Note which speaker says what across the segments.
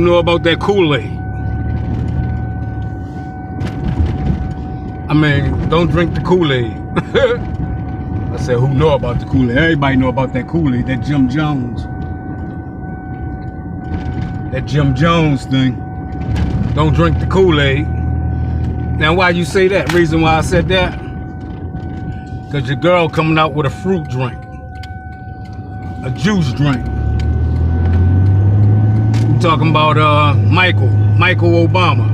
Speaker 1: know about that Kool-Aid? I mean, don't drink the Kool-Aid. I said, who know about the Kool-Aid? Everybody know about that Kool-Aid, that Jim Jones. That Jim Jones thing. Don't drink the Kool-Aid. Now, why you say that? Reason why I said that? Because your girl coming out with a fruit drink. A juice drink. I'm talking about Michael Obama.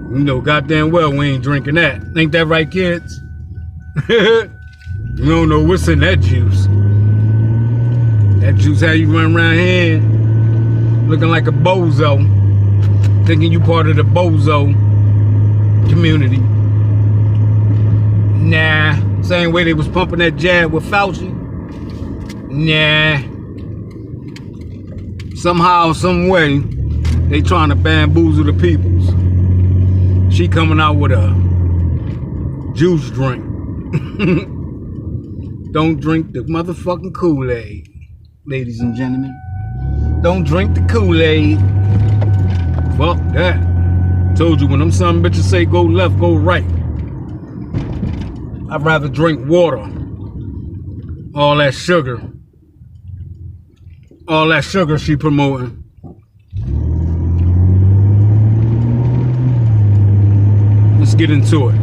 Speaker 1: You know goddamn well we ain't drinking that. Ain't that right, kids? You don't know what's in that juice. That juice how you run around here looking like a bozo, thinking you part of the bozo community. Nah, same way they was pumping that jab with Fauci. Nah. Somehow, some way, they trying to bamboozle the peoples. She coming out with a juice drink. Don't drink the motherfucking Kool-Aid, ladies and gentlemen. Don't drink the Kool-Aid. Fuck that. Told you when them some bitches say go left, go right. I'd rather drink water. All that sugar. All that sugar she promoting. Let's get into it.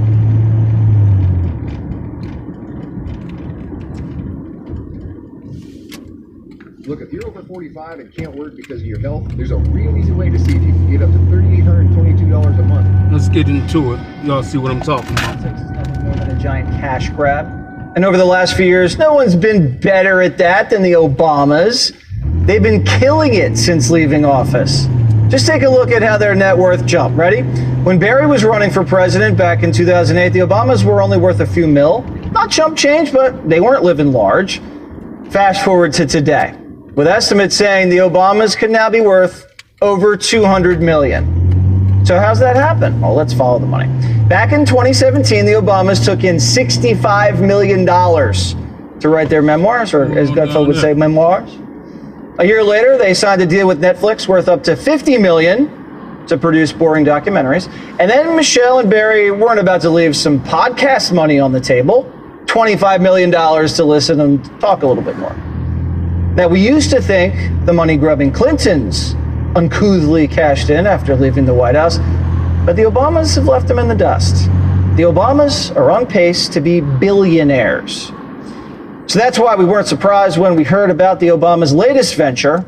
Speaker 2: Look, if you're over 45 and can't work because of your health, there's a real easy way to see if you can get up to $3,822 a month.
Speaker 1: Let's get into it. Y'all see what I'm talking about.
Speaker 3: Politics is nothing more than a giant cash grab. And over the last few years, no one's been better at that than the Obamas. They've been killing it since leaving office. Just take a look at how their net worth jumped. Ready? When Barry was running for president back in 2008, the Obamas were only worth a few mil. Not chump change, but they weren't living large. Fast forward to today, with estimates saying the Obamas could now be worth over 200 million. So how's that happen? Well, let's follow the money. Back in 2017, the Obamas took in $65 million to write their memoirs, or as Gutfeld would say, memoirs. A year later, they signed a deal with Netflix worth up to $50 million to produce boring documentaries. And then Michelle and Barry weren't about to leave some podcast money on the table, $25 million to listen and talk a little bit more. Now, we used to think the money-grubbing Clintons uncouthly cashed in after leaving the White House, but the Obamas have left them in the dust. The Obamas are on pace to be billionaires. So that's why we weren't surprised when we heard about the Obamas' latest venture,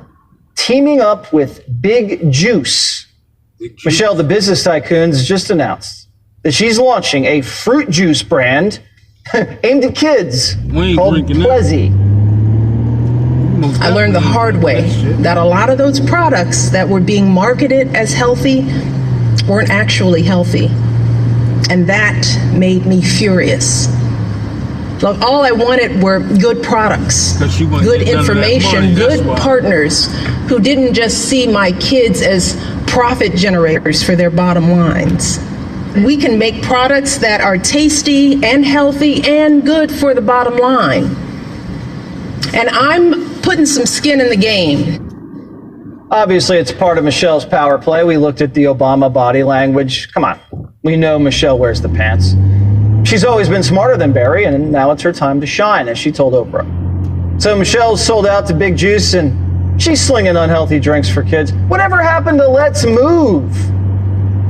Speaker 3: teaming up with Big Juice. Michelle, the business tycoon, has just announced that she's launching a fruit juice brand aimed at kids called Plezzy.
Speaker 4: I learned the hard way that a lot of those products that were being marketed as healthy weren't actually healthy. And that made me furious. Look, all I wanted were good products, good information, good partners who didn't just see my kids as profit generators for their bottom lines. We can make products that are tasty and healthy and good for the bottom line. And I'm putting some skin in the game.
Speaker 3: Obviously, it's part of Michelle's power play. We looked at the Obama body language. Come on, we know Michelle wears the pants. She's always been smarter than Barry, and now it's her time to shine, as she told Oprah. So Michelle's sold out to Big Juice, and she's slinging unhealthy drinks for kids. Whatever happened to Let's Move?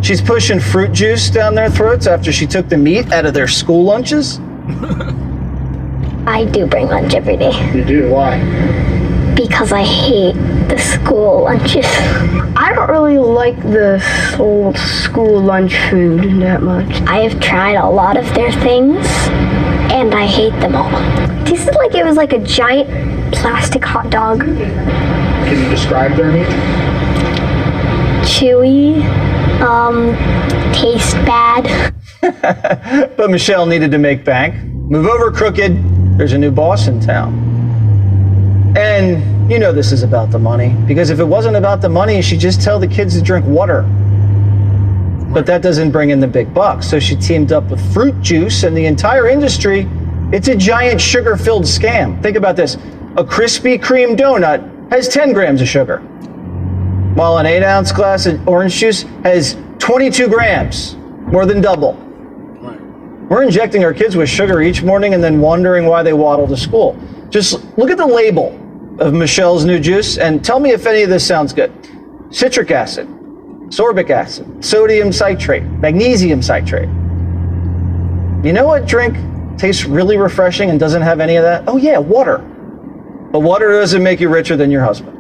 Speaker 3: She's pushing fruit juice down their throats after she took the meat out of their school lunches.
Speaker 5: I do bring lunch every day.
Speaker 2: You do? Why?
Speaker 5: Because I hate the school lunches.
Speaker 6: I don't really like the old school lunch food that much.
Speaker 5: I have tried a lot of their things, and I hate them all. It tasted like it was like a giant plastic hot dog.
Speaker 2: Can you describe their meat?
Speaker 5: Chewy, taste bad.
Speaker 3: But Michelle needed to make bank. Move over, crooked. There's a new boss in town. And you know this is about the money, because if it wasn't about the money, she'd just tell the kids to drink water. But that doesn't bring in the big bucks. So she teamed up with fruit juice, and the entire industry, it's a giant sugar-filled scam. Think about this. A Krispy Kreme donut has 10 grams of sugar, while an 8-ounce glass of orange juice has 22 grams, more than double.
Speaker 1: Right.
Speaker 3: We're injecting our kids with sugar each morning and then wondering why they waddle to school. Just look at the label of Michelle's new juice and tell me if any of this sounds good. Citric acid, sorbic acid, sodium citrate, magnesium citrate. You know what drink tastes really refreshing and doesn't have any of that? Oh yeah, water. But water doesn't make you richer than your husband.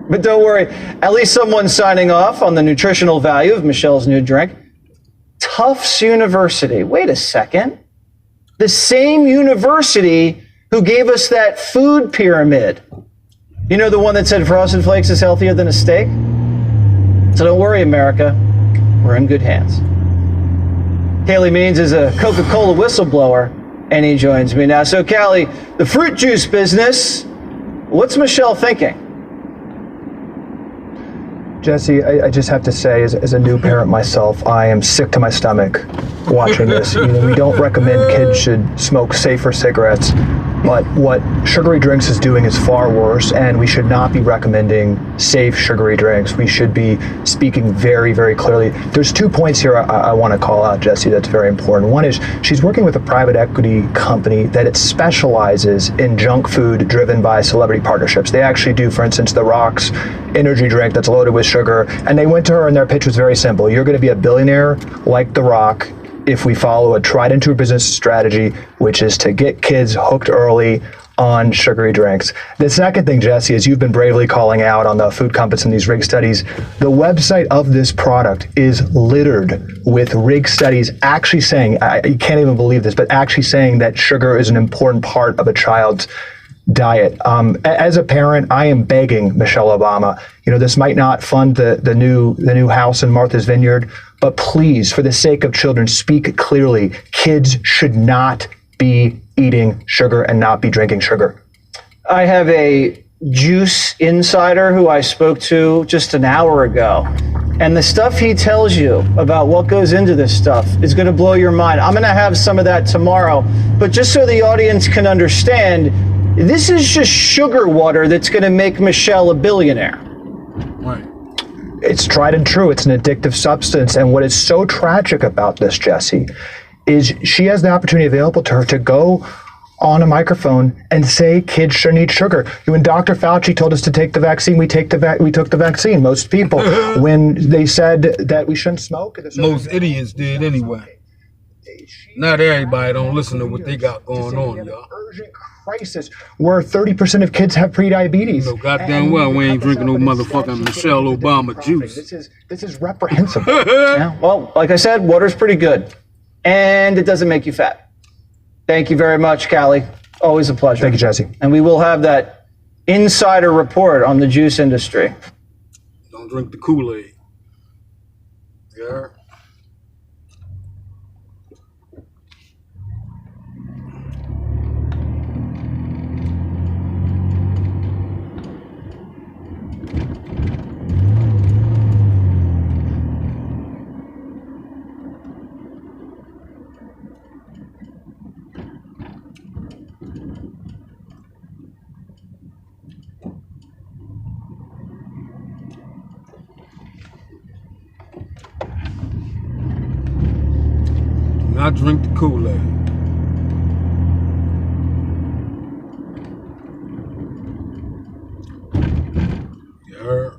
Speaker 3: But don't worry, at least someone's signing off on the nutritional value of Michelle's new drink. Tufts University. Wait a second. The same university who gave us that food pyramid. You know, the one that said Frosted Flakes is healthier than a steak? So don't worry, America. We're in good hands. Kaylee Means is a Coca-Cola whistleblower, and he joins me now. So, Callie, the fruit juice business, what's Michelle thinking?
Speaker 7: Jesse, I just have to say, as a new parent myself, I am sick to my stomach watching this. You know, we don't recommend kids should smoke safer cigarettes, but what sugary drinks is doing is far worse, and we should not be recommending safe sugary drinks. We should be speaking very, very clearly. There's 2 points here I want to call out, Jesse, that's very important. One is she's working with a private equity company that it specializes in junk food driven by celebrity partnerships. They actually do, for instance, The Rock's energy drink that's loaded with sugar, and they went to her and their pitch was very simple. You're going to be a billionaire like The Rock if we follow a tried and true business strategy, which is to get kids hooked early on sugary drinks. The second thing, Jesse, is you've been bravely calling out on the food compass and these rig studies. The website of this product is littered with rig studies actually saying, you can't even believe this, but actually saying that sugar is an important part of a child's diet. As a parent, I am begging Michelle Obama, you know, this might not fund the new house in Martha's Vineyard, but please, for the sake of children, speak clearly. Kids should not be eating sugar and not be drinking sugar.
Speaker 3: I have a juice insider who I spoke to just an hour ago, and the stuff he tells you about what goes into this stuff is going to blow your mind. I'm going to have some of that tomorrow, but just so the audience can understand, this is just sugar water that's going to make Michelle a billionaire.
Speaker 1: Right.
Speaker 7: It's tried and true. It's an addictive substance. And what is so tragic about this, Jesse, is she has the opportunity available to her to go on a microphone and say kids shouldn't eat sugar. When Dr. Fauci told us to take the vaccine, we took the vaccine. Most people. When they said that we shouldn't smoke.
Speaker 1: Most idiots did anyway. Not everybody don't listen to what they got going on, y'all.
Speaker 7: Urgent crisis where 30% of kids have prediabetes.
Speaker 1: No, goddamn well we ain't drinking no motherfucking Michelle Obama juice.
Speaker 7: This is reprehensible.
Speaker 3: Yeah, well, like I said, water's pretty good, and it doesn't make you fat. Thank you very much, Callie. Always a pleasure.
Speaker 7: Thank you, Jesse.
Speaker 3: And we will have that insider report on the juice industry.
Speaker 1: Don't drink the Kool-Aid. Yeah. Not drink the Kool-Aid. Yeah.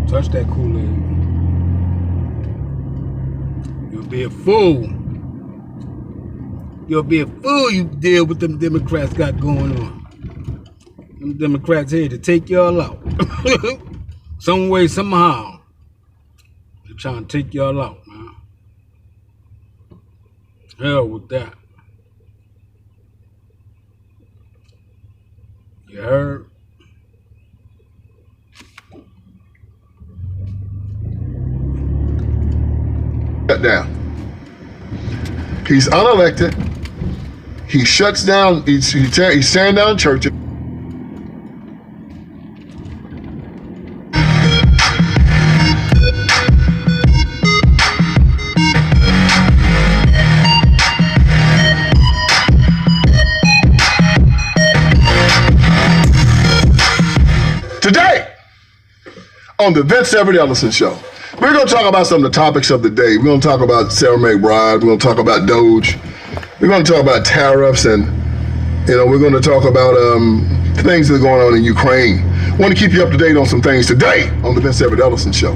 Speaker 1: Touch that Kool-Aid. You'll be a fool. You'll be a fool you deal with them Democrats got going on. Them Democrats here to take y'all out. Some way, somehow. They're trying to take y'all out, man. Hell with that. You heard?
Speaker 8: Shut down. He's unelected. He shuts down, he's tearing down churches. Today, on the Vince Everett Ellison Show, we're going to talk about some of the topics of the day. We're going to talk about Sarah McBride. We're going to talk about Doge. We're going to talk about tariffs, and we're going to talk about things that are going on in Ukraine. I want to keep you up to date on some things today on the Vince Everett Ellison Show.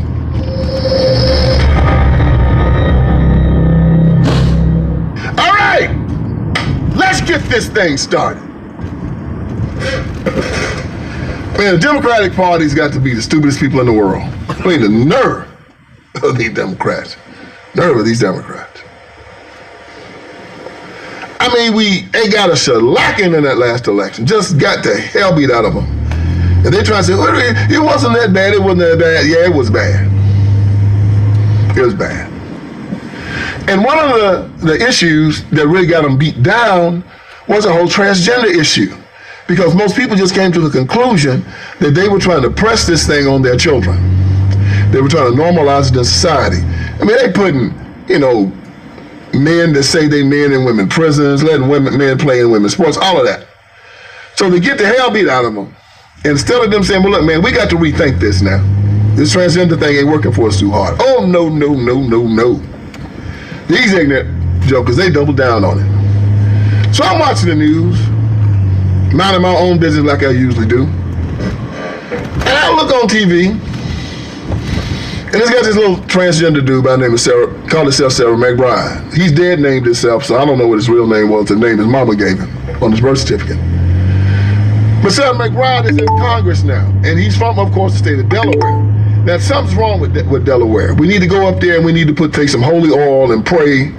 Speaker 8: All right, let's get this thing started. Man, the Democratic Party's got to be the stupidest people in the world. I mean, the nerve of these Democrats. Nerve of these Democrats. I mean, we ain't got a shellacking in that last election. Just got the hell beat out of them. And they try to say, well, it wasn't that bad. It wasn't that bad. Yeah, it was bad. It was bad. And one of the issues that really got them beat down was the whole transgender issue. Because most people just came to the conclusion that they were trying to press this thing on their children. They were trying to normalize it in society. I mean, they putting, men that say they men in women prisons, letting men play in women's sports, all of that. So they get the hell beat out of them. Instead of them saying, well, look, man, we got to rethink this now. This transgender thing ain't working for us too hard. Oh, no, no, no, no, no. These ignorant jokers, they double down on it. So I'm watching the news, minding my own business like I usually do. And I look on TV, and it's got this little transgender dude by the name of Sarah, called himself Sarah McBride. He's dead named himself, so I don't know what his real name was, the name his mama gave him on his birth certificate. But Sarah McBride is in Congress now, and he's from, of course, the state of Delaware. Now, something's wrong with Delaware. We need to go up there and we need to take some holy oil and pray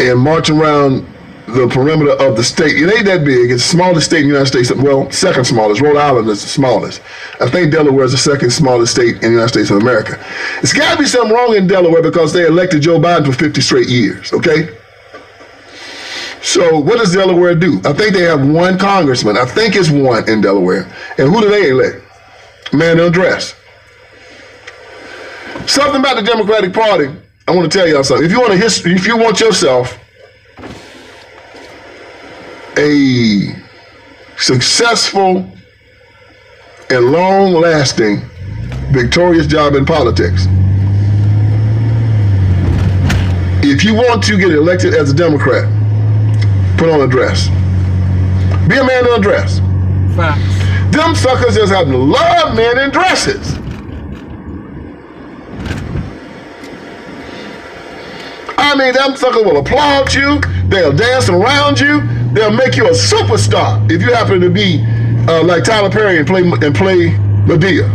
Speaker 8: and march around the perimeter of the state. It ain't that big. It's the smallest state in the United States. Well, second smallest. Rhode Island is the smallest. I think Delaware is the second smallest state in the United States of America. It's got to be something wrong in Delaware because they elected Joe Biden for 50 straight years, okay? So what does Delaware do? I think they have one congressman. I think it's one in Delaware. And who do they elect? Man in a dress. Something about the Democratic Party, I want to tell y'all something. If you want yourself a successful and long-lasting, victorious job in politics, if you want to get elected as a Democrat, put on a dress. Be a man in a dress.
Speaker 1: Facts.
Speaker 8: Them suckers just happen to love men in dresses. I mean, them suckers will applaud you. They'll dance around you. They'll make you a superstar if you happen to be like Tyler Perry and play Medea.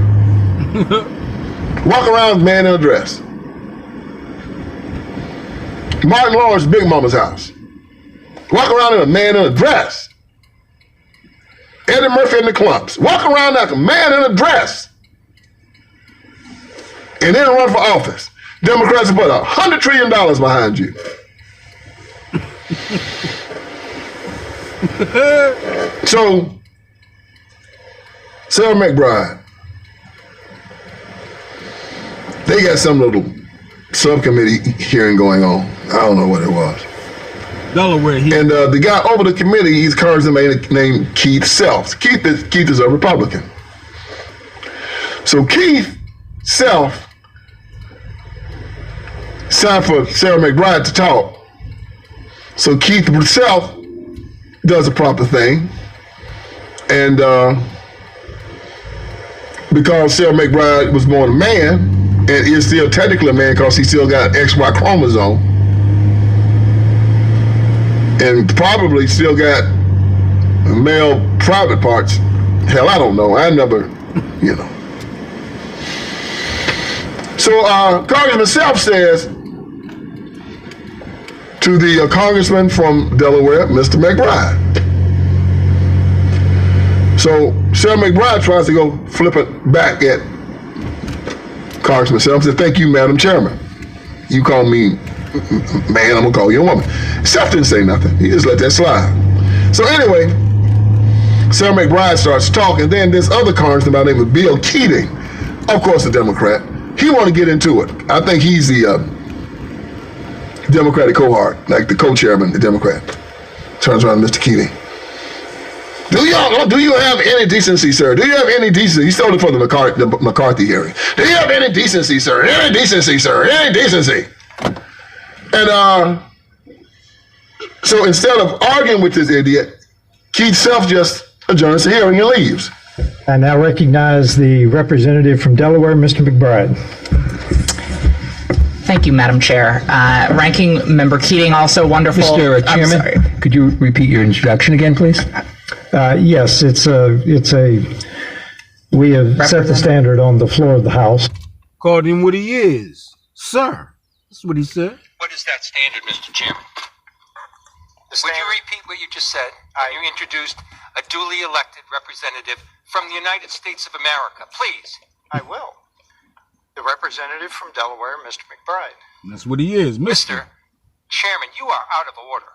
Speaker 8: Walk around man in a dress. Martin Lawrence, Big Mama's house. Walk around in a man in a dress. Eddie Murphy and the Clumps. Walk around like a man in a dress. And then run for office. Democrats will put $100 trillion behind you. So, Sarah McBride, they got some little subcommittee hearing going on. I don't know what it was.
Speaker 1: Delaware.
Speaker 8: And the guy over the committee, he's currently named Keith Self. Keith is a Republican. So Keith Self signed for Sarah McBride to talk. So Keith himself does the proper thing. And because Sarah McBride was born a man, and is still technically a man because he still got XY chromosome, and probably still got male private parts. Hell, I don't know. I never, you know. So Congressman Self says to the congressman from Delaware, Mr. McBride. So Senator McBride tries to go flip it back at Congressman Self. Said, "Thank you, Madam Chairman. You call me man, I'm gonna call you a woman." Self didn't say nothing. He just let that slide. So anyway, Senator McBride starts talking. Then this other congressman by the name of Bill Keating, of course a Democrat, he want to get into it. I think he's the Democratic cohort, like the co-chairman, the Democrat. Turns around to Mr. Keating. Do you have any decency, sir? Do you have any decency? He stole it from the McCarthy hearing. Do you have any decency, sir? Any decency, sir? Any decency? And so instead of arguing with this idiot, Keith Self just adjourns the hearing and leaves.
Speaker 9: I now recognize the representative from Delaware, Mr. McBride.
Speaker 10: Thank you, Madam Chair. Ranking Member Keating, also wonderful.
Speaker 11: Mr. Chairman, could you repeat your introduction again, please?
Speaker 9: Yes, we have set the standard on the floor of the House.
Speaker 1: Called him what he is. Sir. That's what he said.
Speaker 12: What is that standard, Mr. Chairman? Would you repeat what you just said? You introduced a duly elected representative from the United States of America. Please.
Speaker 13: I will. The representative from Delaware, Mr. McBride.
Speaker 1: That's what he is,
Speaker 12: Mr. Chairman, you are out of order.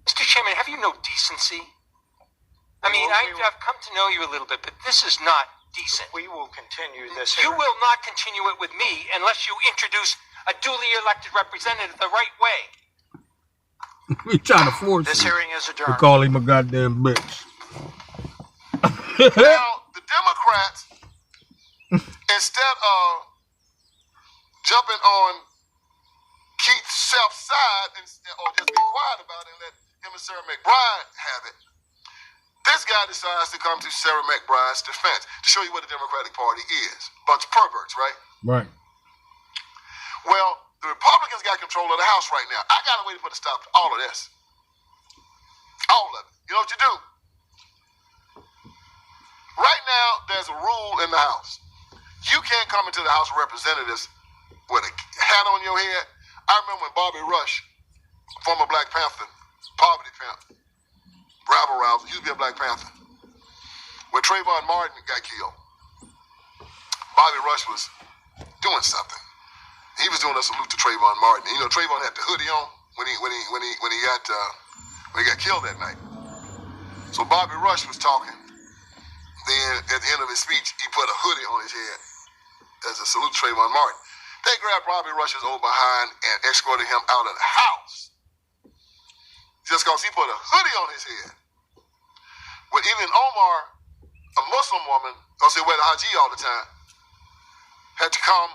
Speaker 12: Mr. Chairman, have you no decency? I mean, I've come to know you a little bit, but this is not decent.
Speaker 13: We will continue this.
Speaker 12: You will not continue it with me unless you introduce a duly elected representative the right way.
Speaker 1: We trying to force
Speaker 13: this hearing is adjourned.
Speaker 1: to call him a goddamn bitch.
Speaker 8: Now, the Democrats, instead of jumping on Keith Self's side or just be quiet about it and let him and Sarah McBride have it, this guy decides to come to Sarah McBride's defense to show you what the Democratic Party is. Bunch of perverts, right?
Speaker 1: Right.
Speaker 8: Well, the Republicans got control of the House right now. I got a way to put a stop to all of this. All of it. You know what you do? Right now, there's a rule in the House. You can't come into the House of Representatives with a hat on your head. I remember when Bobby Rush, former Black Panther, poverty panther, rabble rouser, used to be a Black Panther. When Trayvon Martin got killed, Bobby Rush was doing something. He was doing a salute to Trayvon Martin. You know, Trayvon had the hoodie on when he got killed that night. So Bobby Rush was talking. Then at the end of his speech, he put a hoodie on his head as a salute to Trayvon Martin. They grabbed Bobby Rush's old behind and escorted him out of the house just because he put a hoodie on his head. Well, even Omar, a Muslim woman, because they wear the Haji all the time, had to come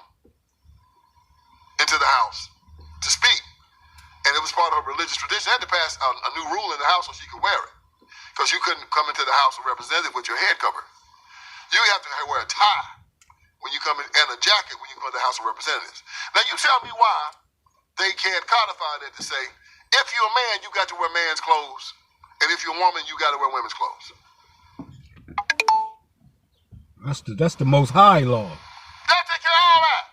Speaker 8: into the house to speak. And it was part of her religious tradition. They had to pass a new rule in the house so she could wear it. Because you couldn't come into the House of Representatives with your head covered. You have to wear a tie when you come in and a jacket when you come to the House of Representatives. Now you tell me why they can't codify that to say, if you're a man, you got to wear man's clothes. And if you're a woman, you got to wear women's clothes.
Speaker 1: That's the most high law.
Speaker 8: They'll take care of all that.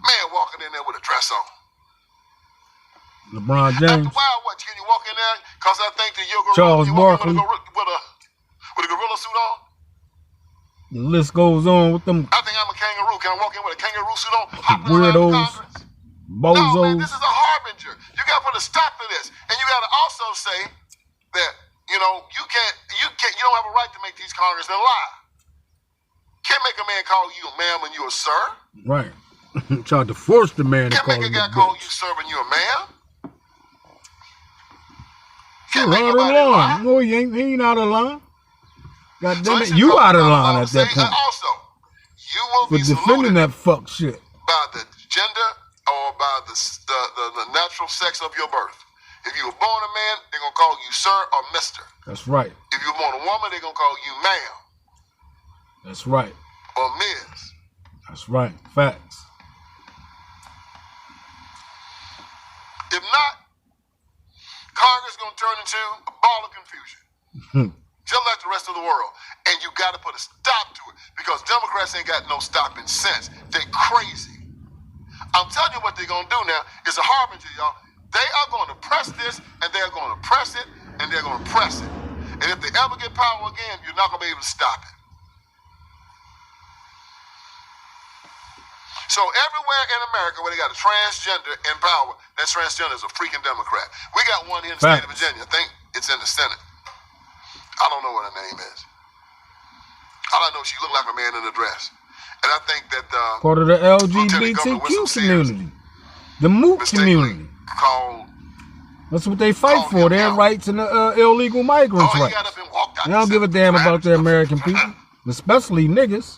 Speaker 8: Man walking in there with a dress on.
Speaker 1: LeBron James.
Speaker 8: After a while, what? Can you walk in there? Because I think that you're
Speaker 1: Charles Barkley.
Speaker 8: With a gorilla suit on?
Speaker 1: The list goes on with them.
Speaker 8: I think I'm a kangaroo. Can I walk in with a kangaroo suit on?
Speaker 1: Weirdos. Bozos.
Speaker 8: No, man, this is a harbinger. You got to put a stop to this. And you got to also say that, you know, you don't have a right to make these congressmen lie. Can't make a man call you a ma'am and you a sir.
Speaker 1: Right. Tried to force the man to call you a bitch.
Speaker 8: Can't make a guy call you sir and you a ma'am.
Speaker 1: You're out of line. No, he ain't out of line. God damn it, you out of line at that point.
Speaker 8: Also, you will be
Speaker 1: for defending that fuck shit.
Speaker 8: By the gender or by the natural sex of your birth. If you were born a man, they're going to call you sir or mister.
Speaker 1: That's right.
Speaker 8: If you were born a woman, they're going to call you ma'am.
Speaker 1: That's right.
Speaker 8: Or miss.
Speaker 1: That's right. Facts.
Speaker 8: If not, Congress is going to turn into a ball of confusion, just like the rest of the world. And you got to put a stop to it because Democrats ain't got no stopping sense. They're crazy. I'm telling you what they're going to do now is a harbinger, y'all. They are going to press this, and they're going to press it, and they're going to press it. And if they ever get power again, you're not going to be able to stop it. So everywhere in America where they got a transgender in power, that transgender is a freaking Democrat. We got one here in the state of Virginia. I think it's in the Senate. I don't know what her name is. All I know, she looked like a man in a dress. And I think that
Speaker 1: part of the LGBTQ community, the moot community. That's what they fight for, their rights and the illegal migrants' rights. They don't give a damn about the American people, especially niggas.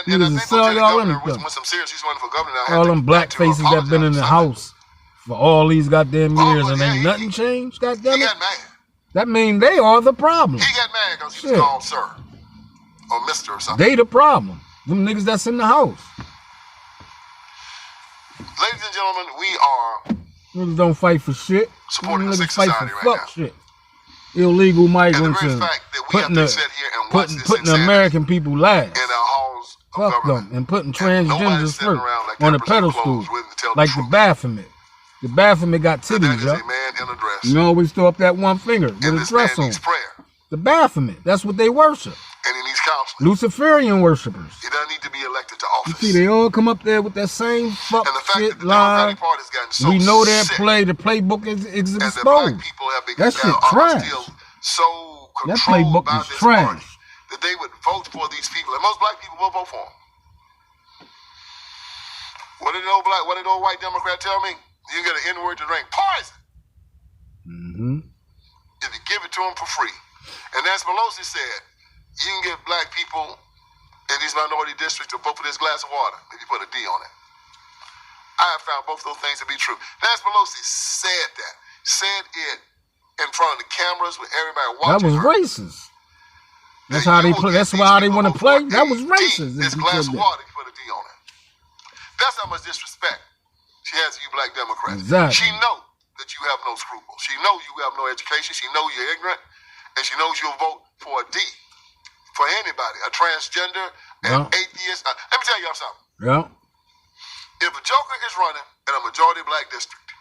Speaker 8: And I think
Speaker 1: sell y'all anything. All them black faces that been in the house for all these goddamn years and ain't nothing changed, goddamn it. That mean they are the problem.
Speaker 8: He got mad because he was called sir or Mr. or something.
Speaker 1: They the problem. Them niggas that's in the house.
Speaker 8: Ladies and gentlemen, we are
Speaker 1: niggas don't fight for shit.
Speaker 8: Supporting
Speaker 1: niggas
Speaker 8: a sick
Speaker 1: fight
Speaker 8: society
Speaker 1: for
Speaker 8: right
Speaker 1: fuck
Speaker 8: now.
Speaker 1: shit. Illegal migrants
Speaker 8: and
Speaker 1: and
Speaker 8: the very fact that we have to sit here and watch this
Speaker 1: putting the American people last.
Speaker 8: in our halls of
Speaker 1: Fuck
Speaker 8: government.
Speaker 1: them and putting
Speaker 8: And nobody's
Speaker 1: transgenders
Speaker 8: sitting
Speaker 1: first
Speaker 8: around like
Speaker 1: on a
Speaker 8: that percent
Speaker 1: pedestal,
Speaker 8: clothes with to tell
Speaker 1: like
Speaker 8: the
Speaker 1: the
Speaker 8: truth.
Speaker 1: Baphomet. The Baphomet got
Speaker 8: That
Speaker 1: titties,
Speaker 8: is
Speaker 1: yo.
Speaker 8: a man in a dress.
Speaker 1: You always throw up that one finger with
Speaker 8: And
Speaker 1: a
Speaker 8: this
Speaker 1: dress
Speaker 8: man
Speaker 1: on.
Speaker 8: needs prayer.
Speaker 1: The Baphomet. That's what they worship.
Speaker 8: And he needs counseling.
Speaker 1: Luciferian worshipers.
Speaker 8: He doesn't need to be elected to
Speaker 1: You
Speaker 8: office.
Speaker 1: see, they all come up there with that same fuck
Speaker 8: And the fact
Speaker 1: shit
Speaker 8: that the
Speaker 1: line.
Speaker 8: Democratic Party's gotten so
Speaker 1: We know their
Speaker 8: sick,
Speaker 1: play. The playbook is
Speaker 8: and the black
Speaker 1: exposed.
Speaker 8: people have
Speaker 1: That
Speaker 8: become
Speaker 1: shit
Speaker 8: are
Speaker 1: trash.
Speaker 8: still so
Speaker 1: That
Speaker 8: controlled
Speaker 1: playbook
Speaker 8: by
Speaker 1: is
Speaker 8: this
Speaker 1: trash.
Speaker 8: party that they would vote for these people. And most black people will vote for them. What did the old white Democrat tell me? You get an N-word to drink. Poison. If you give it to them for free. And Nancy Pelosi said, you can get black people in these minority districts to vote for this glass of water if you put a D on it. I have found both those things to be true. Nancy Pelosi said that. Said it in front of the cameras with everybody
Speaker 1: That
Speaker 8: watching
Speaker 1: was
Speaker 8: her.
Speaker 1: racist. That's how they play. That's how they want to play. That was racist.
Speaker 8: This glass of water, you put a D on it. That's how much disrespect she has for you black Democrats.
Speaker 1: Exactly.
Speaker 8: She knows that you have no scruples. She knows you have no education. She knows you're ignorant. And she knows you'll vote for a D. For anybody. A transgender, an atheist. Let me tell y'all something.
Speaker 1: Yeah.
Speaker 8: If a joker is running in a majority black district,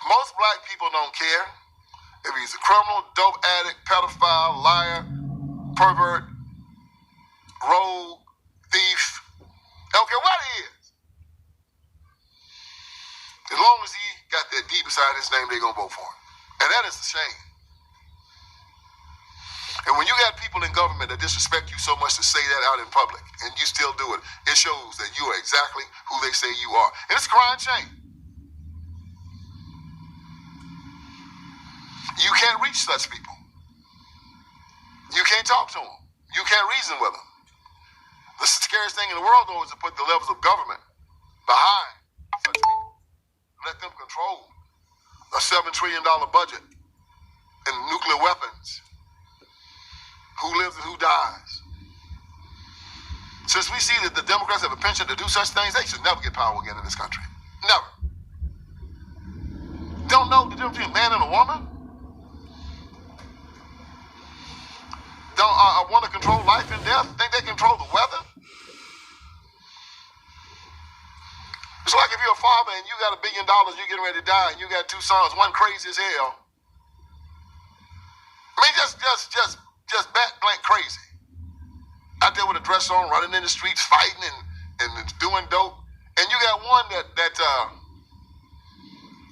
Speaker 8: most black people don't care if he's a criminal, dope addict, pedophile, liar, pervert, rogue, thief. They don't care what he is. As long as he got that D beside his name, they're going to vote for him. And that is a shame. And when you got people in government that disrespect you so much to say that out in public, and you still do it, it shows that you are exactly who they say you are. And it's a crying shame. You can't reach such people. You can't talk to them. You can't reason with them. The scariest thing in the world, though, is to put the levels of government behind such people. Let them control a $7 trillion budget and nuclear weapons. Who lives and who dies. Since we see that the Democrats have a penchant to do such things, they should never get power again in this country. Never. Don't know the difference between a man and a woman? Don't want to control life and death? Think they control the weather? It's like if you're a father and you got $1 billion, you're getting ready to die, and you got 2 sons, one crazy as hell. I mean, just bat blank crazy. Out there with a dress on, running in the streets, fighting and doing dope. And you got one that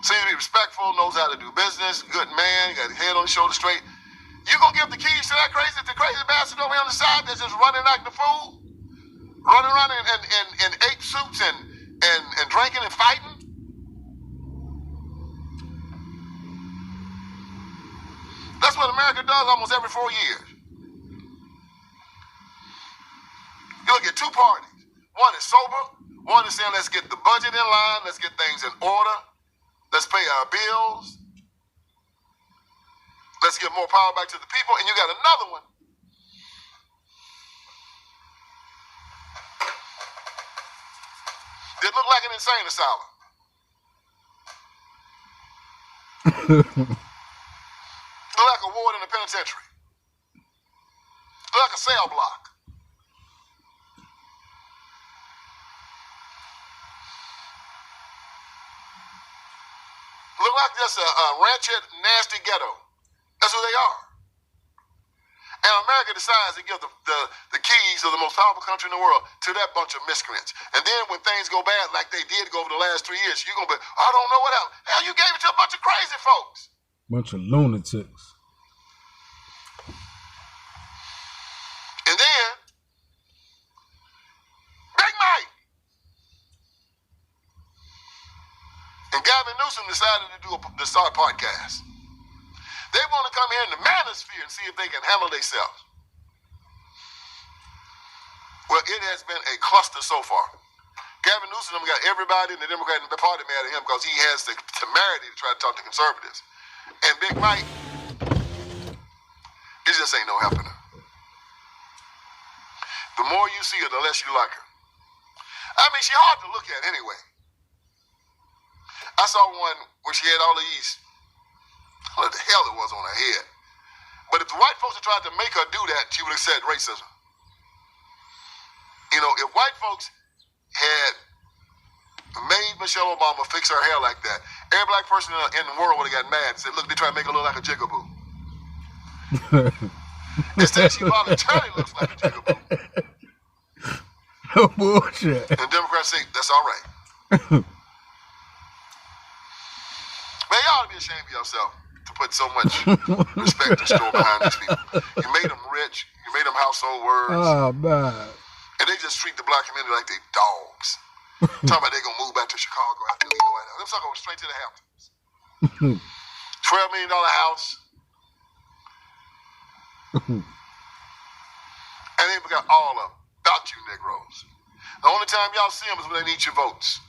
Speaker 8: seems to be respectful, knows how to do business, good man, got his head on his shoulder straight. You gonna give the keys to that crazy bastard over here on the side that's just running like the fool? Running around in ape suits and drinking and fighting? That's what America does almost every 4 years. You look at 2 parties. One is sober. One is saying, let's get the budget in line. Let's get things in order. Let's pay our bills. Let's give more power back to the people. And you got another one that look like an insane asylum. Look like a ward in a penitentiary. Look like a cell block. Look like just a ratchet, nasty ghetto. That's who they are. And America decides to give the keys of the most powerful country in the world to that bunch of miscreants. And then when things go bad, like they did go over the last 3 years, you're going to be, I don't know what else. Hell, you gave it to a bunch of crazy folks.
Speaker 1: Bunch of lunatics.
Speaker 8: And then, Big Mike and Gavin Newsom decided to start a podcast. They want to come here in the manosphere and see if they can handle themselves. Well, it has been a cluster so far. Gavin Newsom got everybody in the Democratic Party mad at him because he has the temerity to try to talk to conservatives. And Big Mike, it just ain't no helping her. The more you see her, the less you like her. I mean, she's hard to look at anyway. I saw one where she had all these, what the hell it was on her head. But if the white folks had tried to make her do that, she would have said racism. You know, if white folks had made Michelle Obama fix her hair like that, every black person in the world would have got mad and said, look, they try to make her look like a jigaboo. Instead, she voluntarily looks like a jigaboo.
Speaker 1: Oh, bullshit.
Speaker 8: And Democrats say, that's all right. Man, y'all ought to be ashamed of yourself to put so much respect and store behind these people. You made them rich. You made them household words.
Speaker 1: Oh, man.
Speaker 8: And they just treat the black community like they dogs. Talking about they going to move back to Chicago after they leave the White House. Them suckers go straight to the Hamptons. $12 million house. And they forgot all of them about you Negroes. The only time y'all see them is when they need your votes.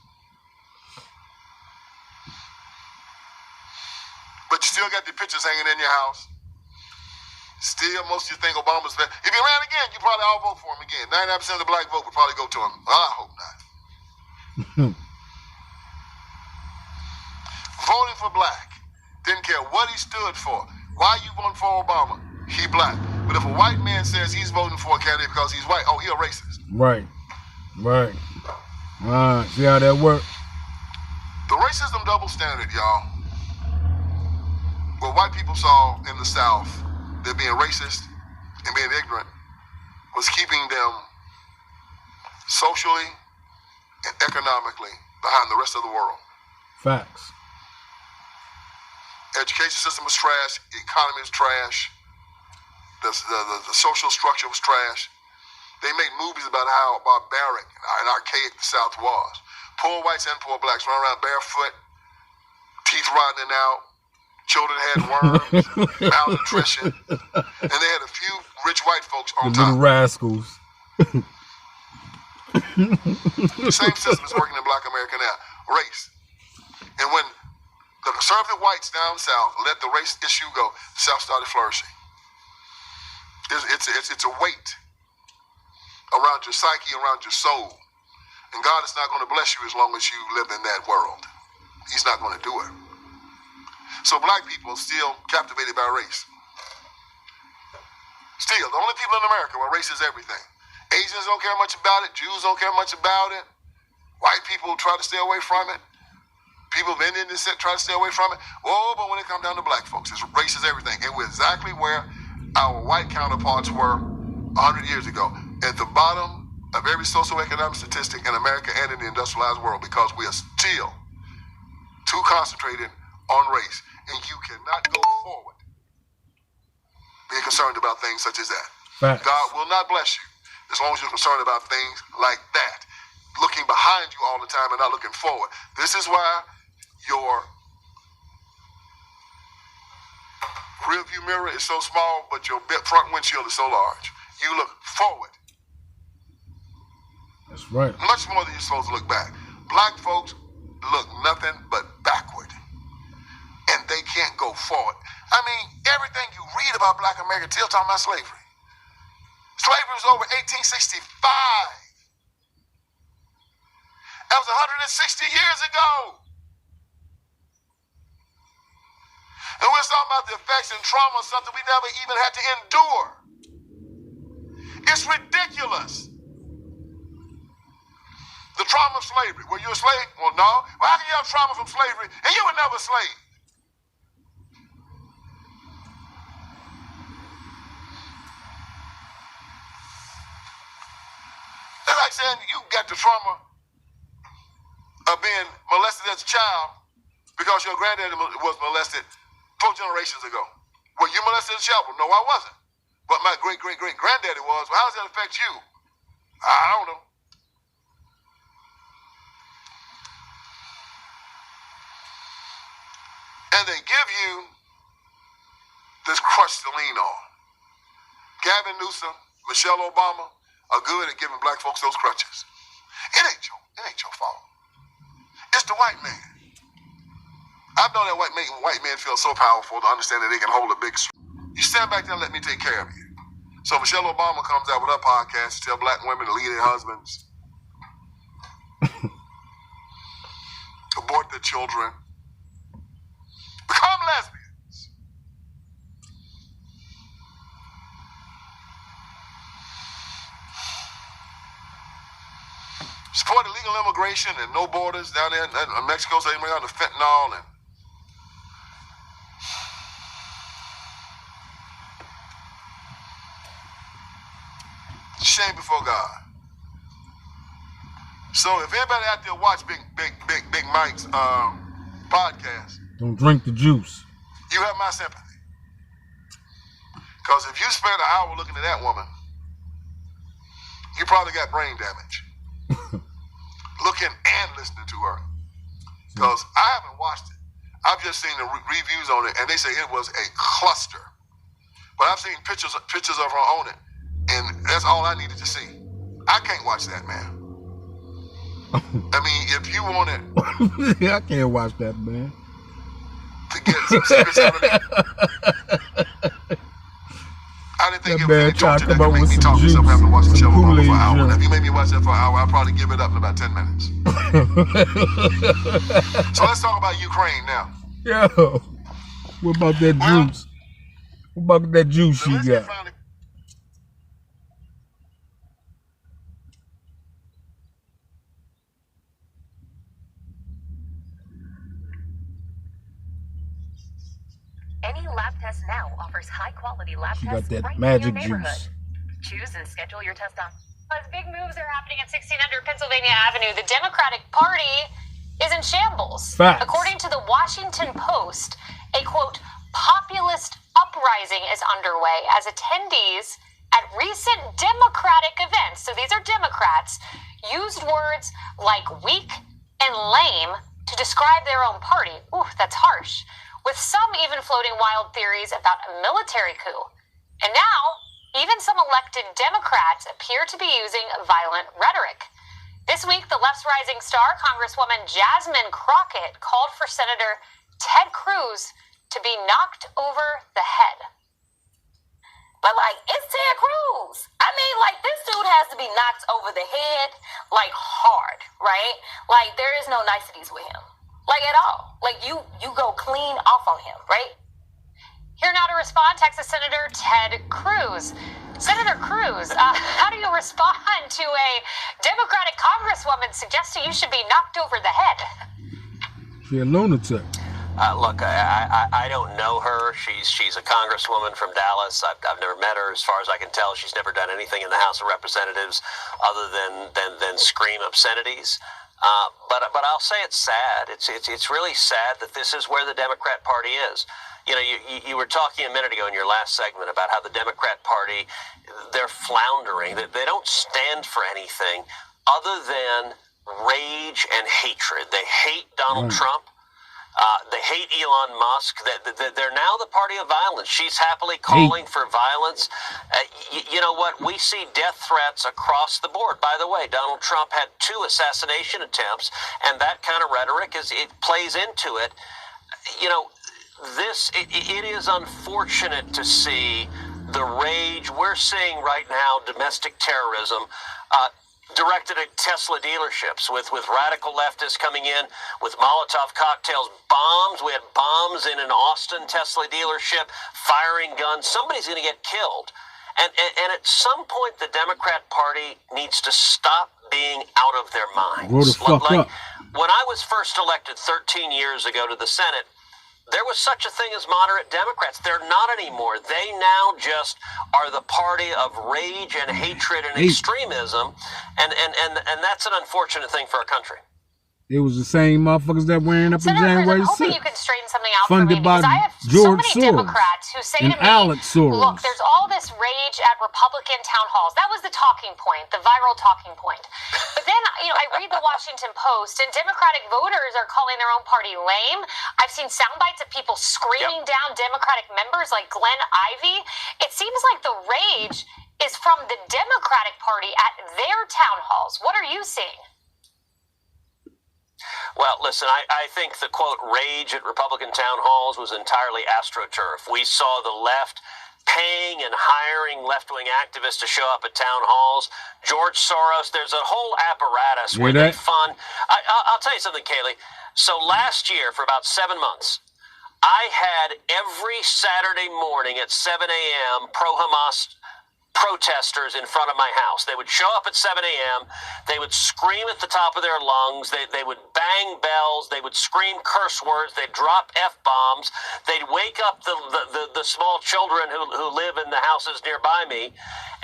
Speaker 8: But you still got the pictures hanging in your house. Still, most of you think Obama's bad. If he ran again, you probably all vote for him again. 99% of the black vote would probably go to him. Well, I hope not. Voting for black. Didn't care what he stood for. Why you voting for Obama? He black. But if a white man says he's voting for a candidate because he's white, oh, he a racist.
Speaker 1: Right. Right. See how that works?
Speaker 8: The racism double standard, y'all. What white people saw in the South, they're being racist and being ignorant, was keeping them socially and economically behind the rest of the world.
Speaker 1: Facts.
Speaker 8: Education system was trash. The economy was trash. The social structure was trash. They made movies about how barbaric and archaic the South was. Poor whites and poor blacks run around barefoot, teeth rotting out. Children had worms, malnutrition, and they had a few rich white folks on
Speaker 1: the
Speaker 8: top.
Speaker 1: Little rascals.
Speaker 8: The same system is working in black America now. Race. And when the conservative whites down south let the race issue go, the South started flourishing. It's a weight around your psyche, around your soul. And God is not going to bless you as long as you live in that world. He's not going to do it. So black people are still captivated by race. Still, the only people in America where race is everything. Asians don't care much about it. Jews don't care much about it. White people try to stay away from it. People of Indian descent try to stay away from it. Oh, but when it comes down to black folks, race is everything. And we're exactly where our white counterparts were 100 years ago. At the bottom of every socioeconomic statistic in America and in the industrialized world, because we are still too concentrated on race. And you cannot go forward being concerned about things such as that.
Speaker 1: Facts.
Speaker 8: God will not bless you as long as you're concerned about things like that. Looking behind you all the time and not looking forward. This is why your rear view mirror is so small, but your front windshield is so large. You look forward.
Speaker 1: That's right.
Speaker 8: Much more than you're supposed to look back. Black folks look nothing but backward. And they can't go forward. I mean, everything you read about black America still talking about slavery. Slavery was over 1865. That was 160 years ago. And we're talking about the effects and trauma of something we never even had to endure. It's ridiculous. The trauma of slavery. Were you a slave? Well, no. Well, how can you have trauma from slavery and you were never a slave? It's like saying you got the trauma of being molested as a child because your granddaddy was molested 4 generations ago. Were you molested as a child? Well, no, I wasn't. But my great-great-great-granddaddy was. Well, how does that affect you? I don't know. And they give you this crutch to lean on. Gavin Newsom, Michelle Obama are good at giving black folks those crutches. It ain't your fault. It's the white man. I've known that white man feel so powerful to understand that they can hold a big. You stand back there and let me take care of you. So Michelle Obama comes out with her podcast to tell black women to leave their husbands, abort their children, become lesbians. Support illegal immigration and no borders down there in Mexico, so they bring out the fentanyl and shame before God. So if anybody out there watch Big Mike's podcast,
Speaker 1: don't drink the juice.
Speaker 8: You have my sympathy. Because if you spend an hour looking at that woman, you probably got brain damage. Looking and listening to her. Because I haven't watched it. I've just seen the reviews on it, and they say it was a cluster. But I've seen pictures of her on it, and that's all I needed to see. I can't watch that, man. I mean, if you want it...
Speaker 1: I can't watch that, man.
Speaker 8: To get some secrets out of it. I didn't think it was any torture that could make me talk myself having to watch the show for an hour. If you made me watch that for an hour, I'd probably give it up in about 10 minutes. So let's talk about Ukraine now.
Speaker 1: Yo, what about that juice? What about that juice she got?
Speaker 14: Any lab test now offers high-quality lab
Speaker 1: She
Speaker 14: tests
Speaker 1: got that
Speaker 14: right
Speaker 1: magic
Speaker 14: in your neighborhood.
Speaker 1: juice.
Speaker 14: Choose and schedule your test on.
Speaker 15: As big moves are happening at 1600 Pennsylvania Avenue, the Democratic Party is in shambles.
Speaker 1: Facts.
Speaker 15: According to the Washington Post, a, quote, populist uprising is underway as attendees at recent Democratic events, so these are Democrats, used words like weak and lame to describe their own party. Ooh, that's harsh. With some even floating wild theories about a military coup. And now, even some elected Democrats appear to be using violent rhetoric. This week, the left's rising star, Congresswoman Jasmine Crockett, called for Senator Ted Cruz to be knocked over the head.
Speaker 16: But, it's Ted Cruz. I mean, this dude has to be knocked over the head, hard, right? There is no niceties with him. At all. You go clean off on him, right?
Speaker 15: Here now to respond, Texas Senator Ted Cruz. Senator Cruz, how do you respond to a Democratic Congresswoman suggesting you should be knocked over the head?
Speaker 1: She a lunatic.
Speaker 17: Look, I don't know her. She's a congresswoman from Dallas. I've never met her. As far as I can tell, she's never done anything in the House of Representatives other than scream obscenities. But I'll say it's sad. It's really sad that this is where the Democrat Party is. You know, you were talking a minute ago in your last segment about how the Democrat Party, they're floundering. They don't stand for anything other than rage and hatred. They hate Donald Trump. They hate Elon Musk. They're now the party of violence. She's happily calling for violence. You know what? We see death threats across the board. By the way, Donald Trump had 2 assassination attempts, and that kind of rhetoric it plays into it. You know, it is unfortunate to see the rage we're seeing right now, domestic terrorism. directed at Tesla dealerships with radical leftists coming in with Molotov cocktails, bombs. We had bombs in an Austin Tesla dealership, firing guns. Somebody's going to get killed. And at some point, the Democrat Party needs to stop being out of their minds.
Speaker 1: Grow the fuck up.
Speaker 17: When I was first elected 13 years ago to the Senate, there was such a thing as moderate Democrats. They're not anymore. They now just are the party of rage and hatred and extremism, and that's an unfortunate thing for our country.
Speaker 1: It was the same motherfuckers that wearing up in January 6th.
Speaker 15: I'm hoping you can straighten something out
Speaker 1: Funded
Speaker 15: for me, because
Speaker 1: by
Speaker 15: I have
Speaker 1: George
Speaker 15: so many
Speaker 1: Soros
Speaker 15: Democrats who say
Speaker 1: and
Speaker 15: to me,
Speaker 1: Alex Soros.
Speaker 15: look, there's all this rage at Republican town halls. That was the talking point, the viral talking point. But then, I read the Washington Post, and Democratic voters are calling their own party lame. I've seen sound bites of people screaming down Democratic members like Glenn Ivey. It seems like the rage is from the Democratic Party at their town halls. What are you seeing?
Speaker 17: Well, listen, I think the, quote, rage at Republican town halls was entirely astroturf. We saw the left paying and hiring left-wing activists to show up at town halls. George Soros, there's a whole apparatus where they fund. I'll tell you something, Kaylee. So last year, for about 7 months, I had every Saturday morning at 7 a.m. pro-Hamas protesters in front of my house. They would show up at 7 a.m. They would scream at the top of their lungs. They would bang bells. They would scream curse words. They'd drop F-bombs. They'd wake up the small children who live in the houses nearby me.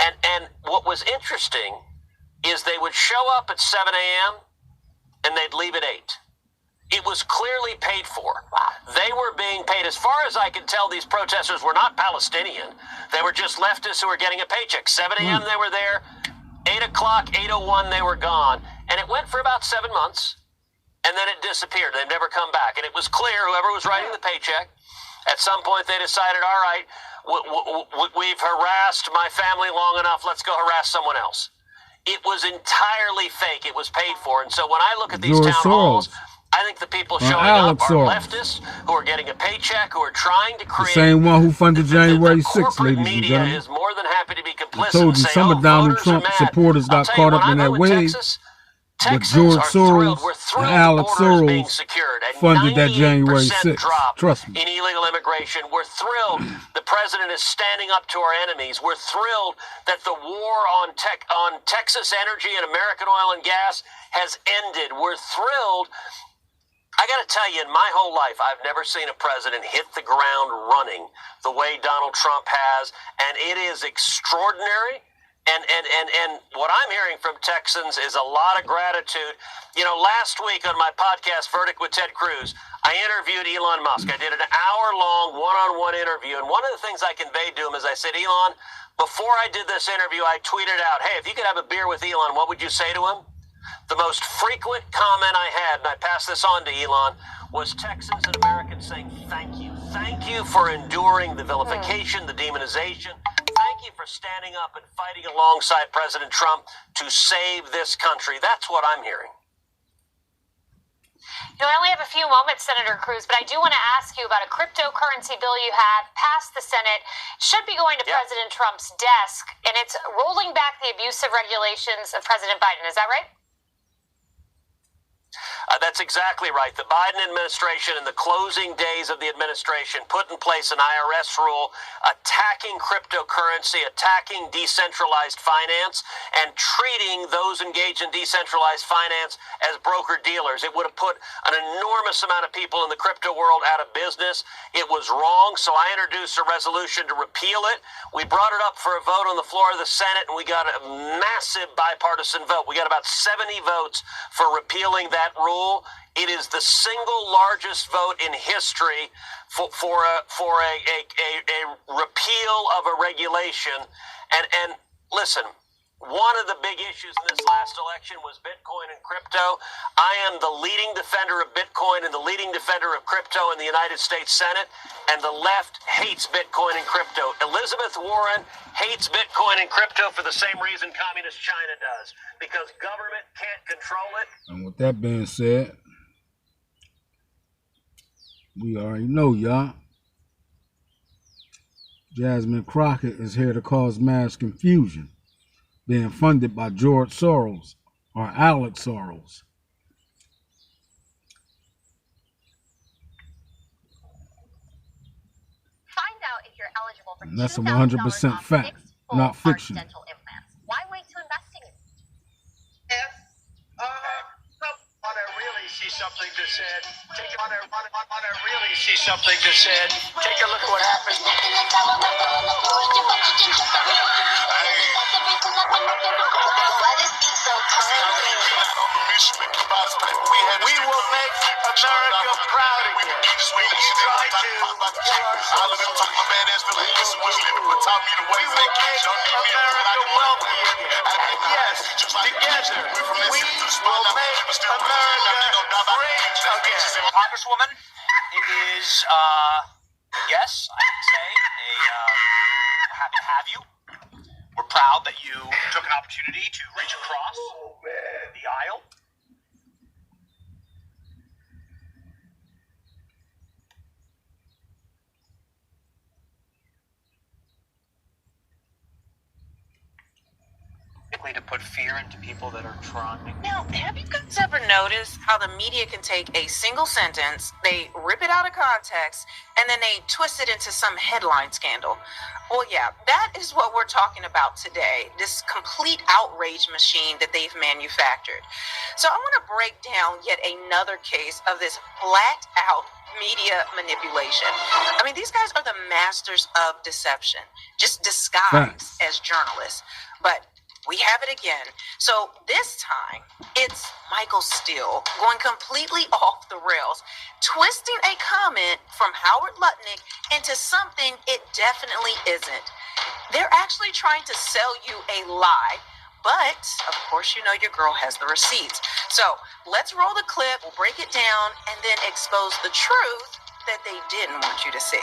Speaker 17: And what was interesting is they would show up at 7 a.m. and they'd leave at 8. It was clearly paid for. They were being paid. As far as I could tell, these protesters were not Palestinian. They were just leftists who were getting a paycheck. 7 a.m. they were there. 8 o'clock, 8:01 they were gone. And it went for about 7 months. And then it disappeared. They've never come back. And it was clear, whoever was writing the paycheck, at some point they decided, all right, we've harassed my family long enough. Let's go harass someone else. It was entirely fake. It was paid for. And so when I look at these town halls, I think the people showing up are leftists who are getting a paycheck, who are trying to create.
Speaker 1: The same one who funded January 6th, ladies and
Speaker 17: media
Speaker 1: gentlemen.
Speaker 17: is more than happy to be complicit.
Speaker 1: I told you some of Donald Trump supporters got caught up in that wave. But George Soros and Alex Soros funded that January 6th. Trust me.
Speaker 17: In illegal immigration, we're thrilled the president is standing up to our enemies. We're thrilled that the war on Texas energy and American oil and gas has ended. We're thrilled. I got to tell you, in my whole life, I've never seen a president hit the ground running the way Donald Trump has, and it is extraordinary. And what I'm hearing from Texans is a lot of gratitude. Last week on my podcast, Verdict with Ted Cruz, I interviewed Elon Musk. I did an hour-long one-on-one interview, and one of the things I conveyed to him is I said, Elon, before I did this interview, I tweeted out, hey, if you could have a beer with Elon, what would you say to him? The most frequent comment I had, and I passed this on to Elon, was Texans and Americans saying, thank you. Thank you for enduring the vilification, the demonization. Thank you for standing up and fighting alongside President Trump to save this country. That's what I'm hearing.
Speaker 15: I only have a few moments, Senator Cruz, but I do want to ask you about a cryptocurrency bill you have passed the Senate. It should be going to President Trump's desk, and it's rolling back the abusive regulations of President Biden. Is that right?
Speaker 17: That's exactly right. The Biden administration, in the closing days of the administration, put in place an IRS rule attacking cryptocurrency, attacking decentralized finance, and treating those engaged in decentralized finance as broker-dealers. It would have put an enormous amount of people in the crypto world out of business. It was wrong, so I introduced a resolution to repeal it. We brought it up for a vote on the floor of the Senate, and we got a massive bipartisan vote. We got about 70 votes for repealing that rule. It is the single largest vote in history for a repeal of a regulation. And listen, one of the big issues in this last election was Bitcoin and crypto. I am the leading defender of Bitcoin and the leading defender of crypto in the United States Senate, and the left hates Bitcoin and crypto. Elizabeth Warren hates Bitcoin and crypto for the same reason communist China does, because government can't control it.
Speaker 1: And with that being said, we already know, y'all. Jasmine Crockett is here to cause mass confusion. being funded by George Soros or Alex Soros.
Speaker 14: Find out if you're eligible for
Speaker 1: And that's
Speaker 14: $2,000
Speaker 1: 100%
Speaker 14: off
Speaker 1: fact,
Speaker 14: fixed full
Speaker 1: not
Speaker 14: arch
Speaker 1: fiction.
Speaker 14: dental implants. Why wait to investigate?
Speaker 13: On a really see something to said. Take on a really see something to said. Take a look at what happened. We will make America proud again. We try to. We will make America wealthy again. And yes, together we will make America great again. Congresswoman, it is, yes, I can say, we're happy to have you. We're proud that you took an opportunity to reach across the aisle. To put fear into people that are trying.
Speaker 18: Now, have you guys ever noticed how the media can take a single sentence, they rip it out of context, and then they twist it into some headline scandal? Well, yeah, that is what we're talking about today, this complete outrage machine that they've manufactured. So I want to break down yet another case of this flat out media manipulation. I mean, these guys are the masters of deception, just disguised as journalists. But we have it again. So this time, it's Michael Steele going completely off the rails, twisting a comment from Howard Lutnick into something it definitely isn't. They're actually trying to sell you a lie, but of course you know your girl has the receipts. So let's roll the clip, we'll break it down, and then expose the truth that they didn't want you to see.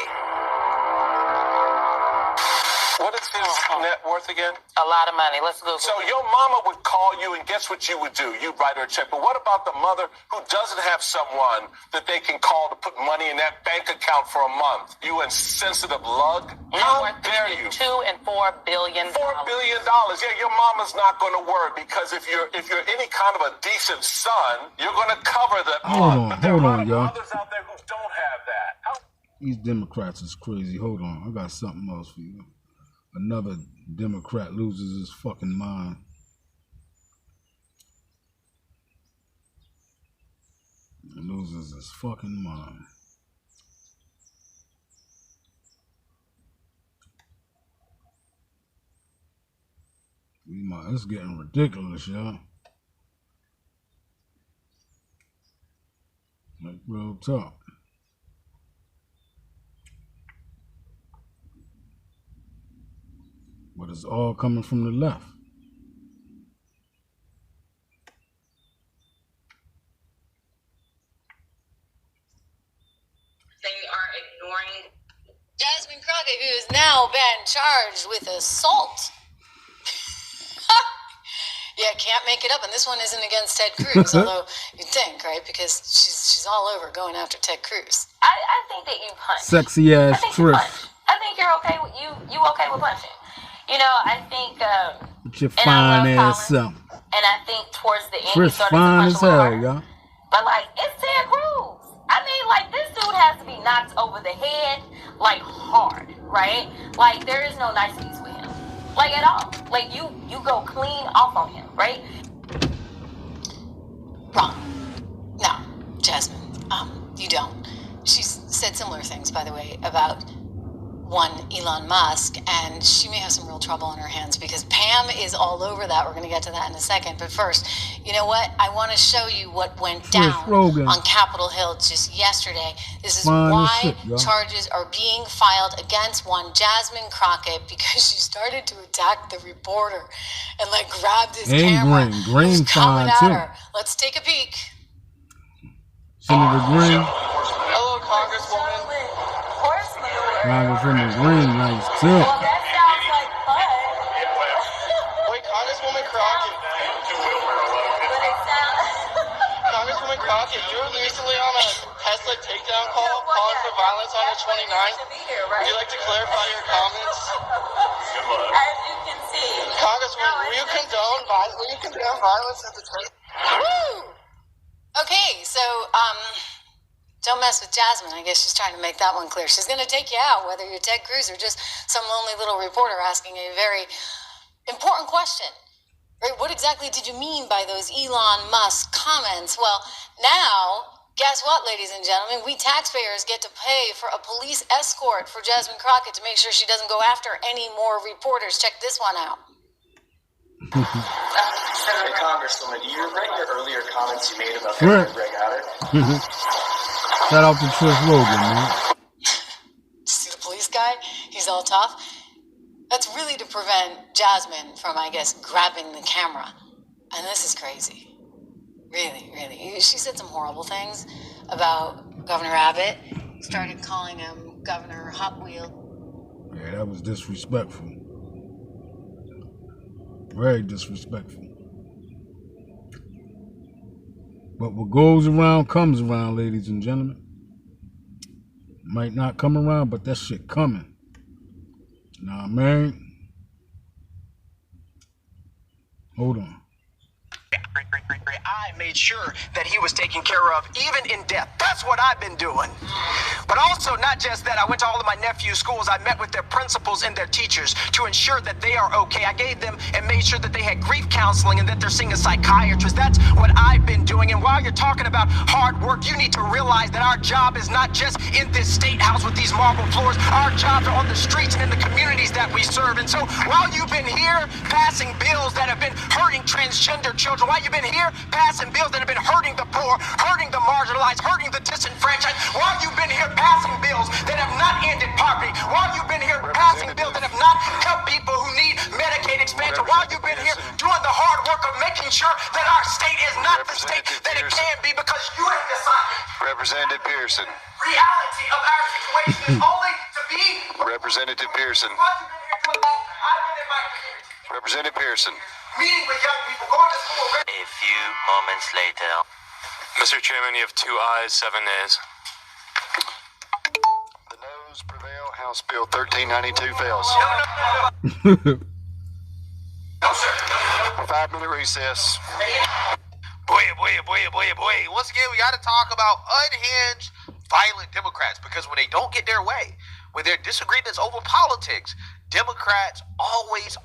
Speaker 19: What is his net worth again?
Speaker 18: A lot of money. Let's go.
Speaker 19: So your mama would call you, and guess what you would do? You'd write her a check. But what about the mother who doesn't have someone that they can call to put money in that bank account for a month? You insensitive lug. How dare you?
Speaker 18: $2 and $4 billion.
Speaker 19: $4 billion. Yeah, your mama's not going to worry because if you're any kind of a decent son, you're going to cover that.
Speaker 1: Hold on, y'all.
Speaker 19: Others out there who don't have that.
Speaker 1: These Democrats is crazy. Hold on, I got something else for you. Another Democrat loses his fucking mind. He loses his fucking mind. It's getting ridiculous, y'all. Like real talk. But it's all coming from the left.
Speaker 20: They are ignoring Jasmine Crockett, who has now been charged with assault. Yeah, can't make it up, and this one isn't against Ted Cruz, although you'd think, right? Because she's all over going after Ted Cruz.
Speaker 16: I think that you punch.
Speaker 1: Sexy ass Trish.
Speaker 16: I think you're okay with you okay with punching. You know, I think
Speaker 1: With your fine ass up.
Speaker 16: and I think towards the end he
Speaker 1: Trish
Speaker 16: started
Speaker 1: fine
Speaker 16: to
Speaker 1: as
Speaker 16: punch a little
Speaker 1: hell,
Speaker 16: harder.
Speaker 1: y'all.
Speaker 16: But like it's Ted Cruz. I mean, like this dude has to be knocked over the head like hard, right? Like there is no niceties with him. Like at all. Like you go clean off on him, right?
Speaker 20: Wrong. No, Jasmine. You don't. She's said similar things, by the way, about one Elon Musk, and she may have some real trouble on her hands because Pam is all over that. We're going to get to that in a second. But first, you know what? I want to show you what went down on Capitol Hill just yesterday. This is why charges are being filed against one Jasmine Crockett because she started to attack the reporter and like grabbed his camera.
Speaker 1: Green fine
Speaker 20: at
Speaker 1: too.
Speaker 20: her. Let's take a peek.
Speaker 1: Senator Green.
Speaker 19: Hello, Congresswoman.
Speaker 1: Congresswoman Green, nice too.
Speaker 20: Well, that sounds like fun.
Speaker 19: Wait, Congresswoman Crockett. Congresswoman Crockett, you were recently on a Tesla takedown call calling for violence on the 29th. Would you like to clarify your comments?
Speaker 20: As you can
Speaker 13: Congressman, will you condone violence at the church?
Speaker 20: Woo! Okay, so, don't mess with Jasmine. I guess she's trying to make that one clear. She's going to take you out, whether you're Ted Cruz or just some lonely little reporter asking a very important question. Right? What exactly did you mean by those Elon Musk comments? Well, now, guess what, ladies and gentlemen? We taxpayers get to pay for a police escort for Jasmine Crockett to make sure she doesn't go after any more reporters. Check this one out.
Speaker 21: Hey, Congresswoman, do you regret your earlier comments you made about
Speaker 1: Right.
Speaker 21: Greg Abbott?
Speaker 1: Shout out to Trish Logan, man.
Speaker 20: See the police guy? He's all tough. That's really to prevent Jasmine from, I guess, grabbing the camera. And this is crazy. Really, really. She said some horrible things about Governor Abbott. Started calling him Governor Hot Wheel.
Speaker 1: Yeah, that was disrespectful. Very disrespectful. But what goes around comes around, ladies and gentlemen. Might not come around, but that shit coming. Know what I mean? Hold on.
Speaker 22: I made sure that he was taken care of, even in death. That's what I've been doing. But also, not just that, I went to all of my nephew's schools. I met with their principals and their teachers to ensure that they are okay. I gave them and made sure that they had grief counseling and that they're seeing a psychiatrist. That's what I've been doing. And while you're talking about hard work, you need to realize that our job is not just in this state house with these marble floors. Our jobs are on the streets and in the communities that we serve. And so while you've been here passing bills that have been hurting transgender children, while you've been here passing bills that have been hurting the poor, hurting the marginalized, hurting the disenfranchised, while you've been here passing bills that have not ended poverty, while you've been here passing bills that have not helped people who need Medicaid expansion, while you've been here doing the hard work of making sure that our state is not the state that it can be because you have decided
Speaker 23: Representative Pearson.
Speaker 22: reality of our situation is only to be
Speaker 23: Representative Pearson. Representative Pearson.
Speaker 22: meeting with young people, going to school.
Speaker 23: A few moments later.
Speaker 24: Mr. Chairman, you have 2 ayes, 7 nays.
Speaker 23: The noes prevail. House Bill 1392 fails. 5-minute recess.
Speaker 25: Boy. Once again, we got to talk about unhinged, violent Democrats because when they don't get their way, when there are disagreements over politics, Democrats always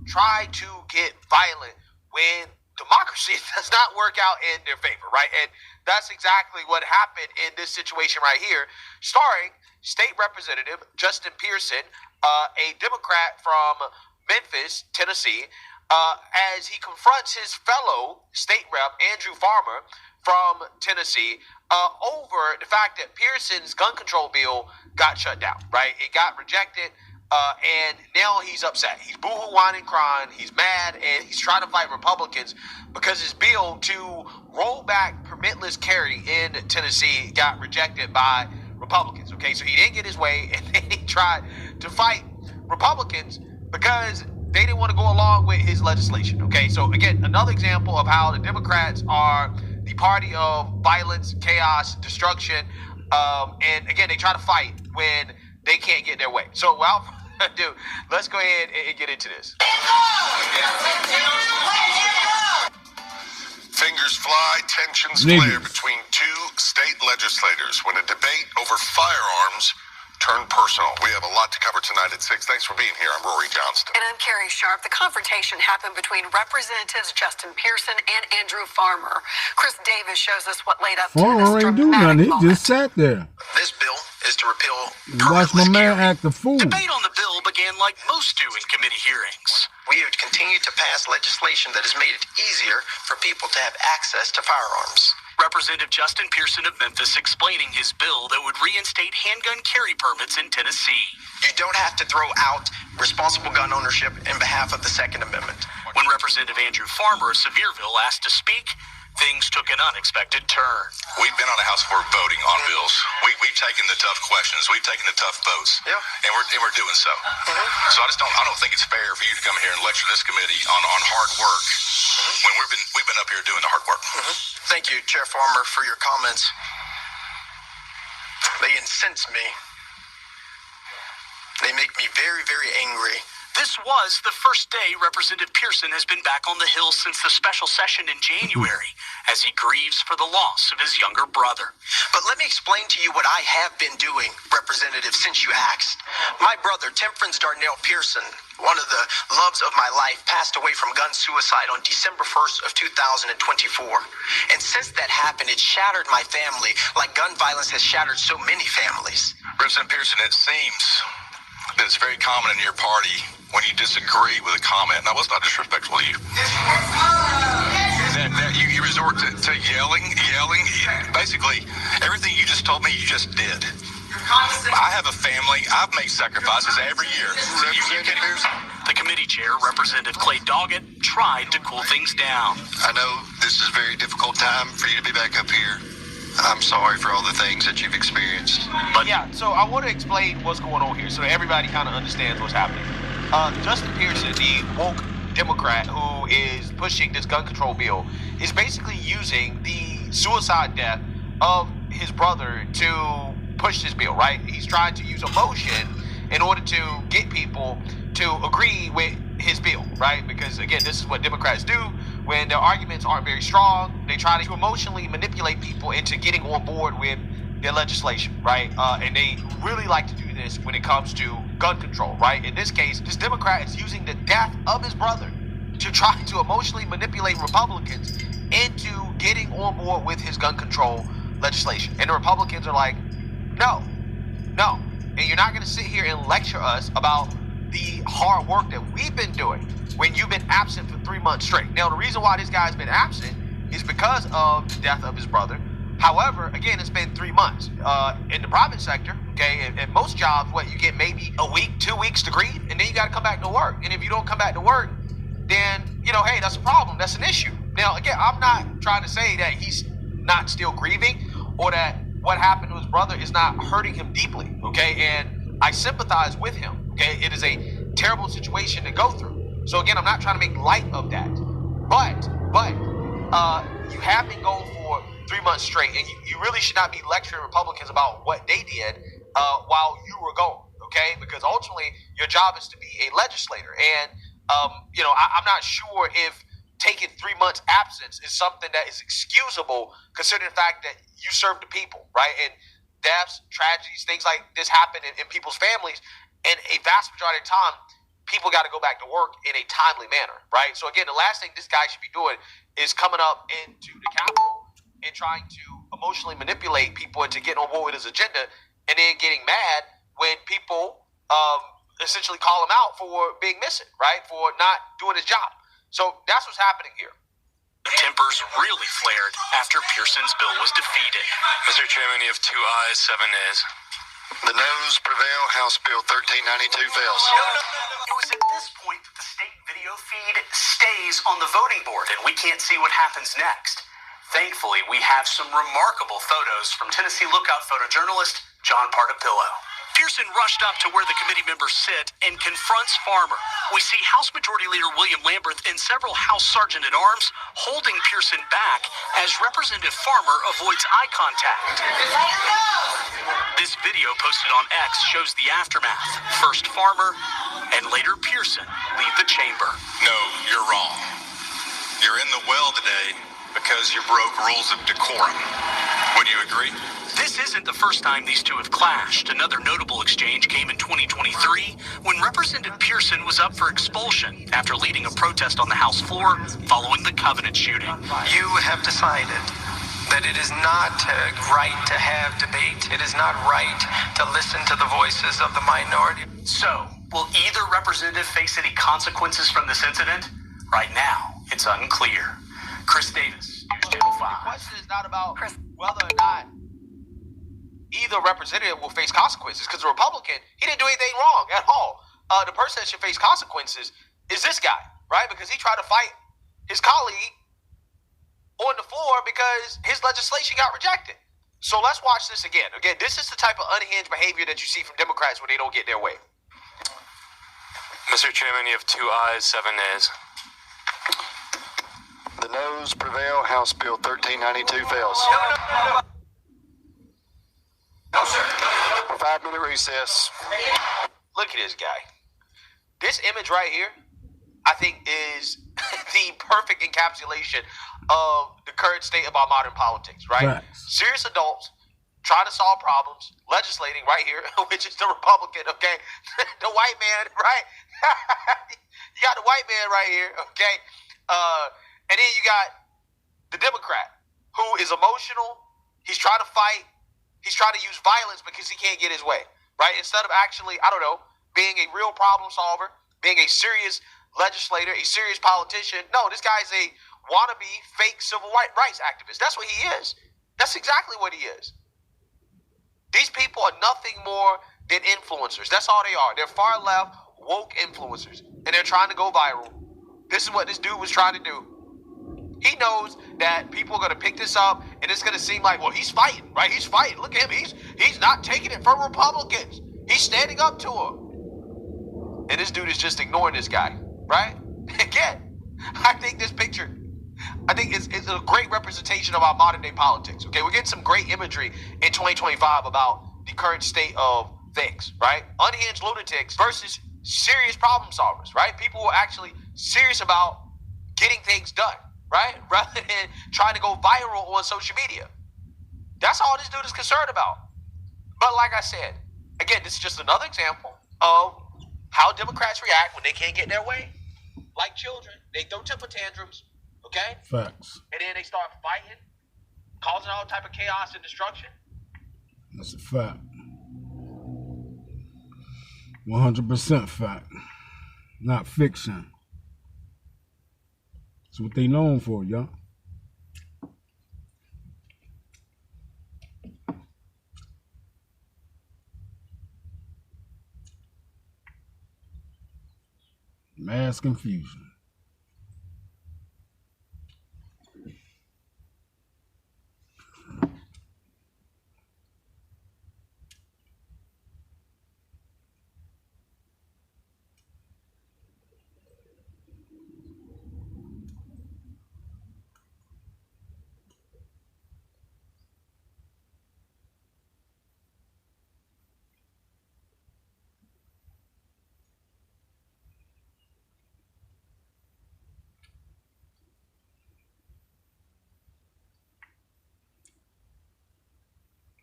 Speaker 25: try to get violent when democracy does not work out in their favor, right? And that's exactly what happened in this situation right here, starring State Representative Justin Pearson, a Democrat from Memphis, Tennessee, as he confronts his fellow state rep, Andrew Farmer, from Tennessee, over the fact that Pearson's gun control bill got shut down, right? It got rejected, and now he's upset. He's boo-hoo, whining, crying. He's mad, and he's trying to fight Republicans because his bill to roll back permitless carry in Tennessee got rejected by Republicans, okay? So he didn't get his way, and then he tried to fight Republicans because they didn't want to go along with his legislation, okay? So, again, another example of how the Democrats are the party of violence, chaos, destruction, and, again, they try to fight when they can't get their way. So, without further ado, let's go ahead and get into this.
Speaker 23: Fingers fly, tensions flare between 2 state legislators when a debate over firearms turned personal. We have a lot to cover tonight at 6. Thanks for being here. I'm Rory Johnston.
Speaker 26: And I'm Carrie Sharp. The confrontation happened between Representatives Justin Pearson and Andrew Farmer. Chris Davis shows us what laid up to
Speaker 1: Farmer
Speaker 26: this
Speaker 1: ain't do nothing. He just sat there.
Speaker 23: This bill is to repeal
Speaker 1: Watch my man act the fool.
Speaker 13: Debate on the bill began like most do in committee hearings.
Speaker 23: We have continued to pass legislation that has made it easier for people to have access to firearms.
Speaker 13: Representative Justin Pearson of Memphis explaining his bill that would reinstate handgun carry permits in Tennessee.
Speaker 23: You don't have to throw out responsible gun ownership in behalf of the Second Amendment.
Speaker 13: When Representative Andrew Farmer of Sevierville asked to speak, things took an unexpected turn.
Speaker 23: We've been on the House floor voting on bills. We've taken the tough questions. We've taken the tough votes. Yeah. And we're doing so. So I don't think it's fair for you to come here and lecture this committee on hard work when we've been up here doing the hard work. Thank you, Chair Farmer, for your comments. They incense me.
Speaker 22: They make me very, very angry.
Speaker 13: This was the first day Representative Pearson has been back on the Hill since the special session in January, as he grieves for the loss of his younger brother.
Speaker 22: But let me explain to you what I have been doing, Representative, since you asked. My brother, Temperance Darnell Pearson, one of the loves of my life, passed away from gun suicide on December 1st of 2024. And since that happened, it shattered my family like gun violence has shattered so many families.
Speaker 23: Representative Pearson, it seems that it's very common in your party when you disagree with a comment. Now, it's not disrespectful to you. That you resort to yelling. Basically, everything you just told me, you just did. I have a family. I've made sacrifices every year.
Speaker 13: The committee chair, Representative Clay Doggett, tried to cool things down.
Speaker 23: I know this is a very difficult time for you to be back up here. I'm sorry for all the things that you've experienced.
Speaker 25: But yeah, so I want to explain what's going on here so everybody kind of understands what's happening. Justin Pearson, the woke Democrat who is pushing this gun control bill, is basically using the suicide death of his brother to push this bill, right? He's trying to use emotion in order to get people to agree with his bill, right? Because again, this is what Democrats do when their arguments aren't very strong. They try to emotionally manipulate people into getting on board with their legislation, right? And they really like to do this when it comes to gun control, right? In this case, this Democrat is using the death of his brother to try to emotionally manipulate Republicans into getting on board with his gun control legislation. And the Republicans are like, no. And you're not going to sit here and lecture us about the hard work that we've been doing when you've been absent for 3 months straight. Now, the reason why this guy's been absent is because of the death of his brother. However, again, it's been 3 months. In the private sector, okay, at most jobs, you get maybe a week, 2 weeks to grieve, and then you got to come back to work. And if you don't come back to work, then, hey, that's a problem. That's an issue. Now, again, I'm not trying to say that he's not still grieving or that what happened to his brother is not hurting him deeply, okay? And I sympathize with him, okay? It is a terrible situation to go through. So, again, I'm not trying to make light of that. But you have been going for 3 months straight, and you really should not be lecturing Republicans about what they did while you were gone, okay? Because ultimately, your job is to be a legislator. And, I'm not sure if taking 3 months absence is something that is excusable considering the fact that you serve the people, right? And deaths, tragedies, things like this happen in people's families. And a vast majority of the time, people got to go back to work in a timely manner, right? So again, the last thing this guy should be doing is coming up into the Capitol and trying to emotionally manipulate people into getting on board with his agenda and then getting mad when people essentially call him out for being missing, right? For not doing his job. So that's what's happening here.
Speaker 13: Tempers really flared after Pearson's bill was defeated.
Speaker 24: Mr. Chairman, you have 2 ayes, 7 nays.
Speaker 23: The noes prevail. House Bill 1392 fails.
Speaker 13: It was at this point that the state video feed stays on the voting board, and we can't see what happens next. Thankfully, we have some remarkable photos from Tennessee Lookout photojournalist John Partapillo. Pearson rushed up to where the committee members sit and confronts Farmer. We see House Majority Leader William Lamberth and several House Sergeant-at-Arms holding Pearson back as Representative Farmer avoids eye contact. This video posted on X shows the aftermath. First Farmer and later Pearson leave the chamber.
Speaker 23: No, you're wrong. You're in the well today because you broke rules of decorum. Would you agree?
Speaker 13: This isn't the first time these two have clashed. Another notable exchange came in 2023 when Representative Pearson was up for expulsion after leading a protest on the House floor following the Covenant shooting.
Speaker 22: You have decided that it is not right to have debate. It is not right to listen to the voices of the minority.
Speaker 13: So, will either representative face any consequences from this incident? Right now, it's unclear. Chris Davis, News Channel 5.
Speaker 25: The question is not about whether or not either representative will face consequences, because the Republican, he didn't do anything wrong at all. The person that should face consequences is this guy, right? Because he tried to fight his colleague on the floor because his legislation got rejected. So let's watch this again. Again, this is the type of unhinged behavior that you see from Democrats when they don't get their way.
Speaker 24: Mr. Chairman, you have 2 ayes, 7 nays.
Speaker 23: The noes prevail. House Bill 1392 fails.
Speaker 22: No, sir.
Speaker 23: 5-minute recess.
Speaker 25: look at this guy. This image right here, I think, is the perfect encapsulation of the current state of our modern politics, right?
Speaker 1: Facts.
Speaker 25: Serious adults trying to solve problems, legislating right here, which is the Republican, okay? The white man, right? You got the white man right here, okay? And then you got the Democrat, who is emotional. He's trying to fight. He's trying to use violence because he can't get his way, right? Instead of actually, I don't know, being a real problem solver, being a serious legislator, a serious politician. No, this guy's a wannabe fake civil rights activist. That's what he is. That's exactly what he is. These people are nothing more than influencers. That's all they are. They're far left, woke influencers, and they're trying to go viral. This is what this dude was trying to do. He knows that people are going to pick this up, and it's going to seem like, well, he's fighting, right? He's fighting. Look at him. He's not taking it from Republicans. He's standing up to them. And this dude is just ignoring this guy, right? Again, I think this picture, it's a great representation of our modern day politics, okay? We're getting some great imagery in 2025 about the current state of things, right? Unhinged lunatics versus serious problem solvers, right? People who are actually serious about getting things done, right? Rather than trying to go viral on social media. That's all this dude is concerned about. But like I said, again, this is just another example of how Democrats react when they can't get their way. Like children, they throw temper tantrums, okay?
Speaker 1: Facts.
Speaker 25: And then they start fighting, causing all type of chaos and destruction.
Speaker 1: That's a fact. 100% fact. Not fiction. That's what they known for, y'all. Mass confusion.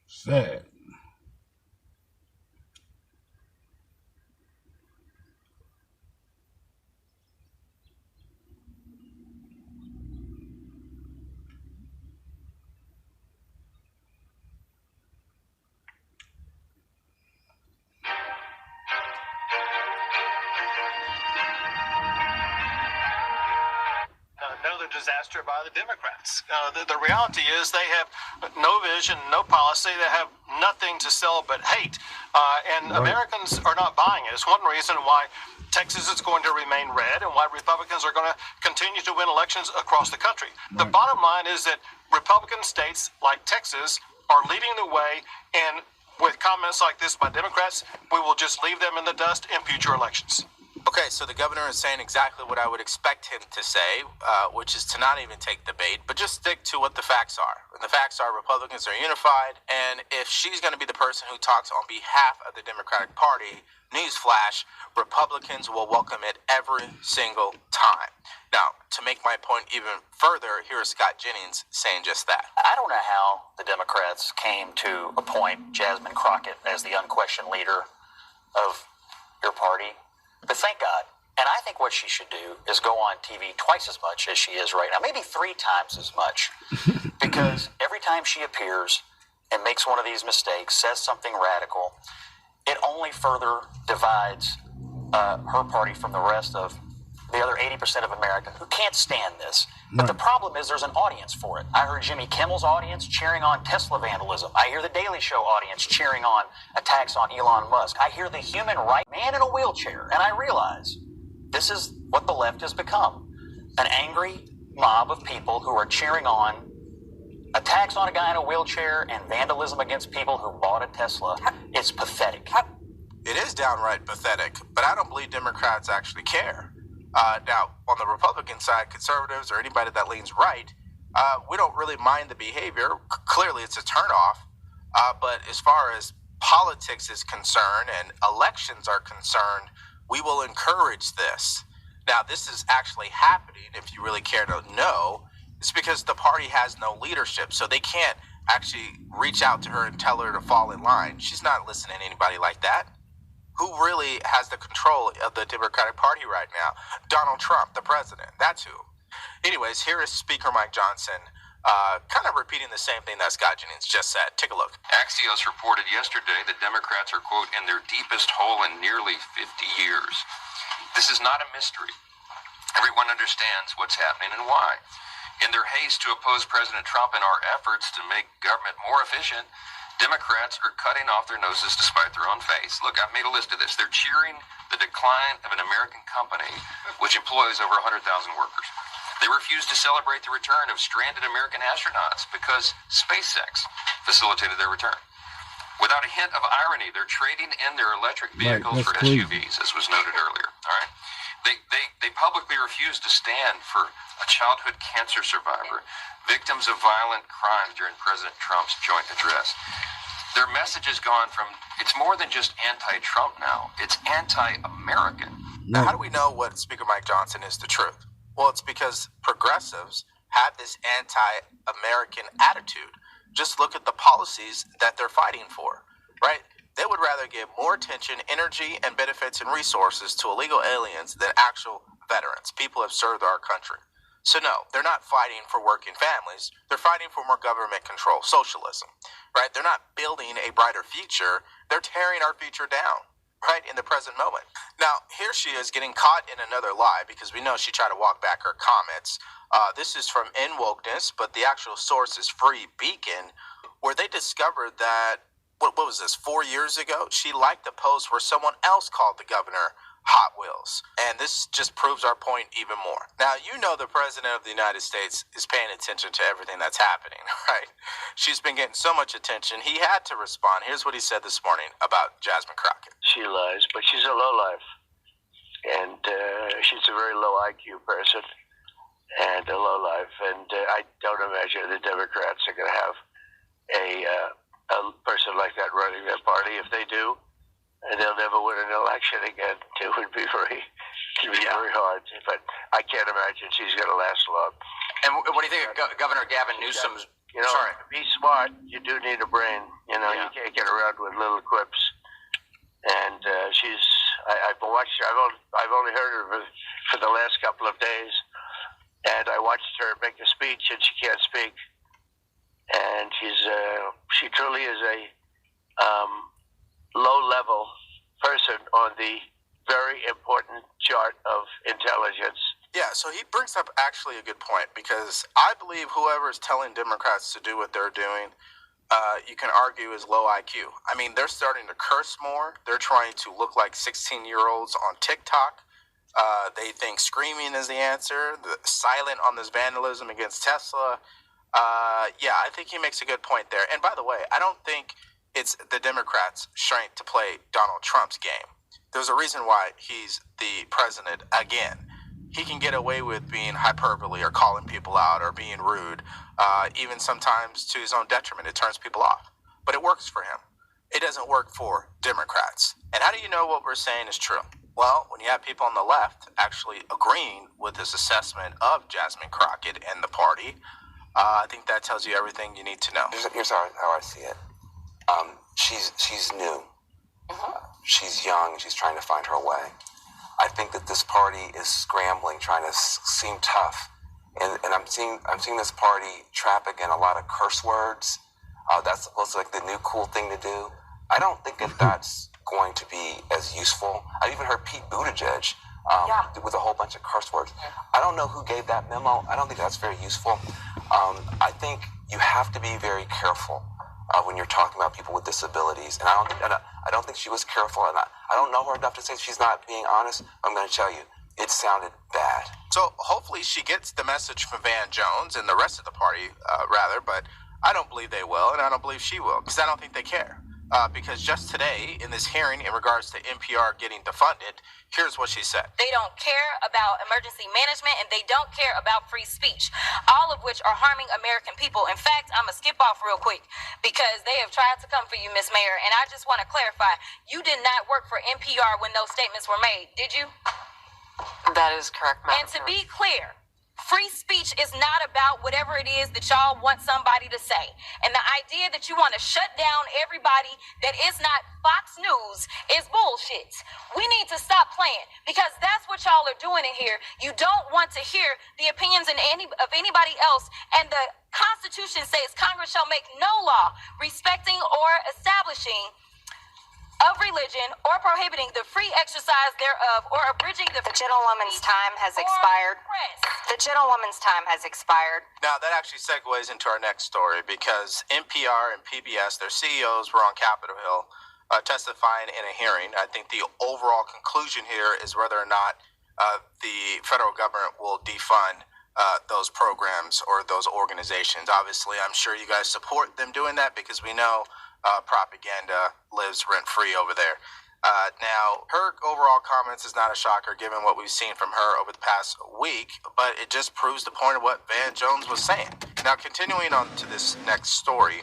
Speaker 1: Sad.
Speaker 2: Another disaster by the Democrats. The reality is they have no vision, no policy. They have nothing to sell but hate. And Americans are not buying it. It's one reason why Texas is going to remain red and why Republicans are going to continue to win elections across the country. The bottom line is that Republican states like Texas are leading the way, and with comments like this by Democrats, we will just leave them in the dust in future elections.
Speaker 3: Okay, so the governor is saying exactly what I would expect him to say, which is to not even take the bait, but just stick to what the facts are. And the facts are Republicans are unified, and if she's going to be the person who talks on behalf of the Democratic Party, newsflash, Republicans will welcome it every single time. Now, to make my point even further, here's Scott Jennings saying just that.
Speaker 4: I don't know how the Democrats came to appoint Jasmine Crockett as the unquestioned leader of your party. But thank God. And I think what she should do is go on TV twice as much as she is right now, maybe 3 times as much. Because every time she appears and makes one of these mistakes, says something radical, it only further divides her party from the rest of the other 80% of America who can't stand this. But the problem is there's an audience for it. I heard Jimmy Kimmel's audience cheering on Tesla vandalism. I hear the Daily Show audience cheering on attacks on Elon Musk. I hear the human rights man in a wheelchair, and I realize this is what the left has become. An angry mob of people who are cheering on attacks on a guy in a wheelchair and vandalism against people who bought a Tesla. It's pathetic.
Speaker 3: It is downright pathetic, but I don't believe Democrats actually care. Now, on the Republican side, conservatives or anybody that leans right, we don't really mind the behavior. Clearly, it's a turnoff. But as far as politics is concerned and elections are concerned, we will encourage this. Now, this is actually happening, if you really care to know. It's because the party has no leadership, so they can't actually reach out to her and tell her to fall in line. She's not listening to anybody like that. Who really has the control of the Democratic Party right now? Donald Trump, the president. That's who. Anyways, here is Speaker Mike Johnson, kind of repeating the same thing that Scott Jennings just said. Take a look.
Speaker 5: Axios reported yesterday that Democrats are, quote, in their deepest hole in nearly 50 years. This is not a mystery. Everyone understands what's happening and why. In their haste to oppose President Trump and our efforts to make government more efficient, Democrats are cutting off their noses to spite their own face. Look, I've made a list of this. They're cheering the decline of an American company which employs over 100,000 workers. They refuse to celebrate the return of stranded American astronauts because SpaceX facilitated their return. Without a hint of irony, they're trading in their electric vehicles for SUVs, as was noted earlier. All right, they publicly refuse to stand for a childhood cancer survivor, victims of violent crimes during President Trump's joint address. Their message has gone from, it's more than just anti-Trump now, it's anti-American.
Speaker 3: Now, how do we know what Speaker Mike Johnson is the truth? Well, it's because progressives have this anti-American attitude. Just look at the policies that they're fighting for, right? They would rather give more attention, energy, and benefits and resources to illegal aliens than actual veterans, people who have served our country. So no, they're not fighting for working families. They're fighting for more government control, socialism, right? They're not building a brighter future. They're tearing our future down, right, in the present moment. Now, here she is getting caught in another lie because we know she tried to walk back her comments. This is from InWokeness, but the actual source is Free Beacon, where they discovered that, what was this, 4 years ago? She liked the post where someone else called the governor Hot Wheels. And this just proves our point even more. Now, you know the President of the United States is paying attention to everything that's happening, right? She's been getting so much attention. He had to respond. Here's what he said this morning about Jasmine Crockett.
Speaker 6: She lies, but she's a lowlife. And she's a very low IQ person and a lowlife. And I don't imagine the Democrats are going to have a person like that running their party. If they do, and they'll never win an election again. It would be very hard. But I can't imagine she's going to last long.
Speaker 4: And what do you think of Governor Gavin Newsom's?
Speaker 6: You know, to be smart, you do need a brain. You know, you can't get around with little quips. And I've watched. I've only heard her for the last couple of days, and I watched her make a speech, and she can't speak. And she truly is a low-level person on the very important chart of intelligence.
Speaker 3: Yeah, so he brings up actually a good point, because I believe whoever is telling Democrats to do what they're doing, you can argue is low IQ. I mean, they're starting to curse more. They're trying to look like 16-year-olds on TikTok. They think screaming is the answer, silent on this vandalism against Tesla. Yeah, I think he makes a good point there. And by the way, I don't think it's the Democrats' strength to play Donald Trump's game. There's a reason why he's the president again. He can get away with being hyperbole or calling people out or being rude, even sometimes to his own detriment. It turns people off. But it works for him. It doesn't work for Democrats. And how do you know what we're saying is true? Well, when you have people on the left actually agreeing with this assessment of Jasmine Crockett and the party, I think that tells you everything you need to know.
Speaker 7: Here's how I see it. She's new. She's young. She's trying to find her way. I think that this party is scrambling, trying to seem tough, and I'm seeing this party traffic in a lot of curse words. That's supposed to be like the new cool thing to do. I don't think that's going to be as useful. I've even heard Pete Buttigieg with a whole bunch of curse words. I don't know who gave that memo. I don't think that's very useful. I think you have to be very careful when you're talking about people with disabilities, and I don't think she was careful, and I don't know her enough to say she's not being honest. I'm going to tell you, it sounded bad.
Speaker 3: So hopefully she gets the message from Van Jones and the rest of the party, rather, but I don't believe they will, and I don't believe she will, because I don't think they care. because just today, in this hearing in regards to NPR getting defunded, here's what she said.
Speaker 16: They don't care about emergency management, and they don't care about free speech, all of which are harming American people. In fact, I'm going to skip off real quick because they have tried to come for you, Miss Mayor, and I just want to clarify, you did not work for NPR when those statements were made, did you?
Speaker 8: That is correct, Madam
Speaker 16: And to be clear, free speech is not about whatever it is that y'all want somebody to say. And the idea that you want to shut down everybody that is not Fox News is bullshit. We need to stop playing because that's what y'all are doing in here. You don't want to hear the opinions of anybody else. And the Constitution says Congress shall make no law respecting or establishing of religion or prohibiting the free exercise thereof or abridging the
Speaker 8: gentlewoman's time has expired. The gentlewoman's time has expired.
Speaker 3: Now, that actually segues into our next story because NPR and PBS, their CEOs were on Capitol Hill testifying in a hearing. I think the overall conclusion here is whether or not the federal government will defund those programs or those organizations. Obviously, I'm sure you guys support them doing that because we know propaganda lives rent-free over there. Now, her overall comments is not a shocker given what we've seen from her over the past week, but it just proves the point of what Van Jones was saying. Now, continuing on to this next story,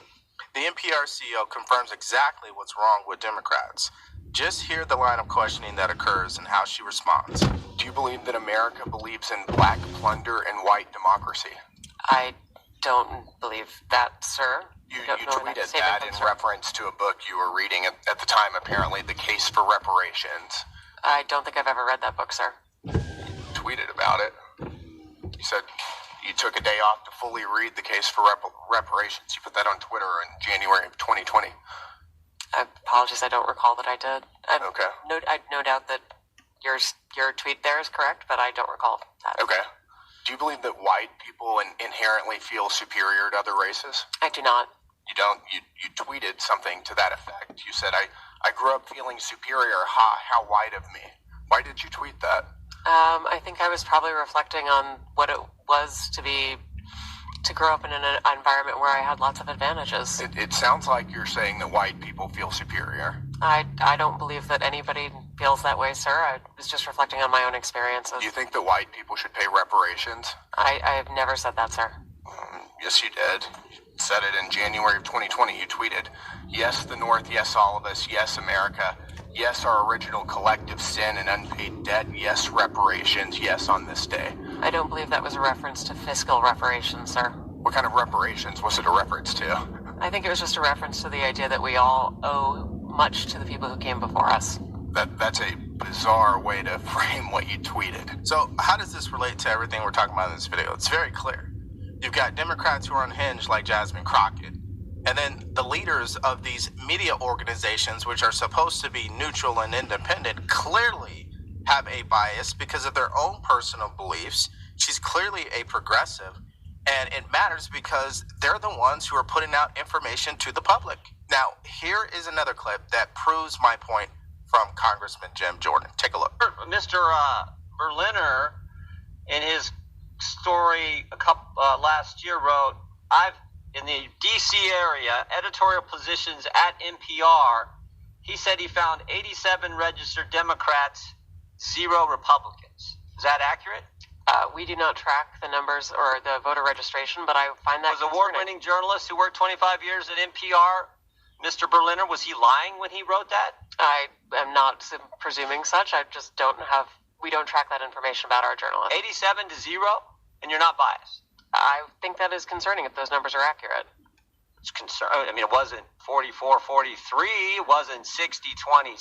Speaker 3: the NPR CEO confirms exactly what's wrong with Democrats. Just hear the line of questioning that occurs and how she responds.
Speaker 9: Do you believe that America believes in black plunder and white democracy?
Speaker 8: I don't believe that, sir.
Speaker 9: You tweeted that in reference to a book you were reading at the time, apparently, The Case for Reparations.
Speaker 8: I don't think I've ever read that book, sir.
Speaker 9: You tweeted about it. You said you took a day off to fully read The Case for Reparations. You put that on Twitter in January of 2020.
Speaker 8: Apologies, I don't recall that I did.
Speaker 9: Okay.
Speaker 8: No doubt that your tweet there is correct, but I don't recall that.
Speaker 9: Okay. Do you believe that white people inherently feel superior to other races?
Speaker 8: I do not.
Speaker 9: You don't? You tweeted something to that effect. You said, I grew up feeling superior. Ha, how white of me. Why did you tweet that?
Speaker 8: I think I was probably reflecting on what it was to grow up in an environment where I had lots of advantages.
Speaker 9: It sounds like you're saying that white people feel superior.
Speaker 8: I don't believe that anybody feels that way, sir. I was just reflecting on my own experiences.
Speaker 9: Do you think that white people should pay reparations?
Speaker 8: I have never said that, sir.
Speaker 9: Yes, you did. You said it in January of 2020. You tweeted, yes, the North, yes, all of us, yes, America, yes, our original collective sin and unpaid debt, yes, reparations, yes, on this day.
Speaker 8: I don't believe that was a reference to fiscal reparations, sir.
Speaker 9: What kind of reparations was it a reference to?
Speaker 8: I think it was just a reference to the idea that we all owe much to the people who came before us.
Speaker 9: That's a bizarre way to frame what you tweeted.
Speaker 3: So how does this relate to everything we're talking about in this video? It's very clear. You've got Democrats who are unhinged like Jasmine Crockett. And then the leaders of these media organizations, which are supposed to be neutral and independent, clearly have a bias because of their own personal beliefs. She's clearly a progressive. And it matters because they're the ones who are putting out information to the public. Now, here is another clip that proves my point from Congressman Jim Jordan. Take a look.
Speaker 10: Mr. Berliner, in his story last year, wrote, I've, in the D.C. area, editorial positions at NPR, he said he found 87 registered Democrats, 0 Republicans. Is that accurate?
Speaker 8: We do not track the numbers or the voter registration, but I find that
Speaker 10: was award-winning journalist who worked 25 years at NPR. Mr. Berliner, was he lying when he wrote that?
Speaker 8: I am not presuming such. I just we don't track that information about our journalists.
Speaker 10: 87 to 0, and you're not biased.
Speaker 8: I think that is concerning if those numbers are accurate.
Speaker 10: It's concerning. I mean, it wasn't 44-43. It wasn't 60-27.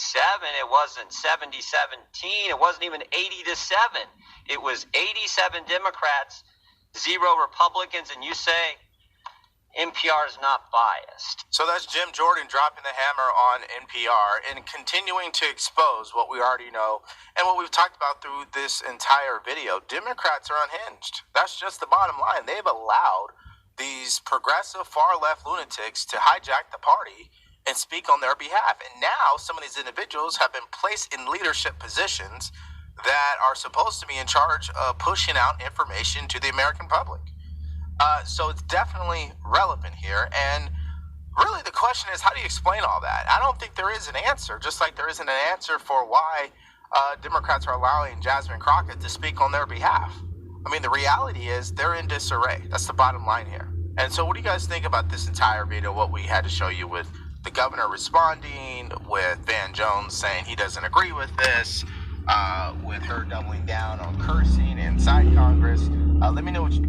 Speaker 10: It wasn't 70-17. It wasn't even 80-7. It was 87 Democrats, 0 Republicans, and you say NPR is not biased.
Speaker 3: So that's Jim Jordan dropping the hammer on NPR and continuing to expose what we already know and what we've talked about through this entire video. Democrats are unhinged. That's just the bottom line. They've allowed these progressive far-left lunatics to hijack the party and speak on their behalf. And now some of these individuals have been placed in leadership positions that are supposed to be in charge of pushing out information to the American public. So it's definitely relevant here. And really the question is, how do you explain all that? I don't think there is an answer, just like there isn't an answer for why Democrats are allowing Jasmine Crockett to speak on their behalf. I mean, the reality is they're in disarray. That's the bottom line here. And so what do you guys think about this entire video, what we had to show you with the governor responding, with Van Jones saying he doesn't agree with this, with her doubling down on cursing inside Congress? Let me know what you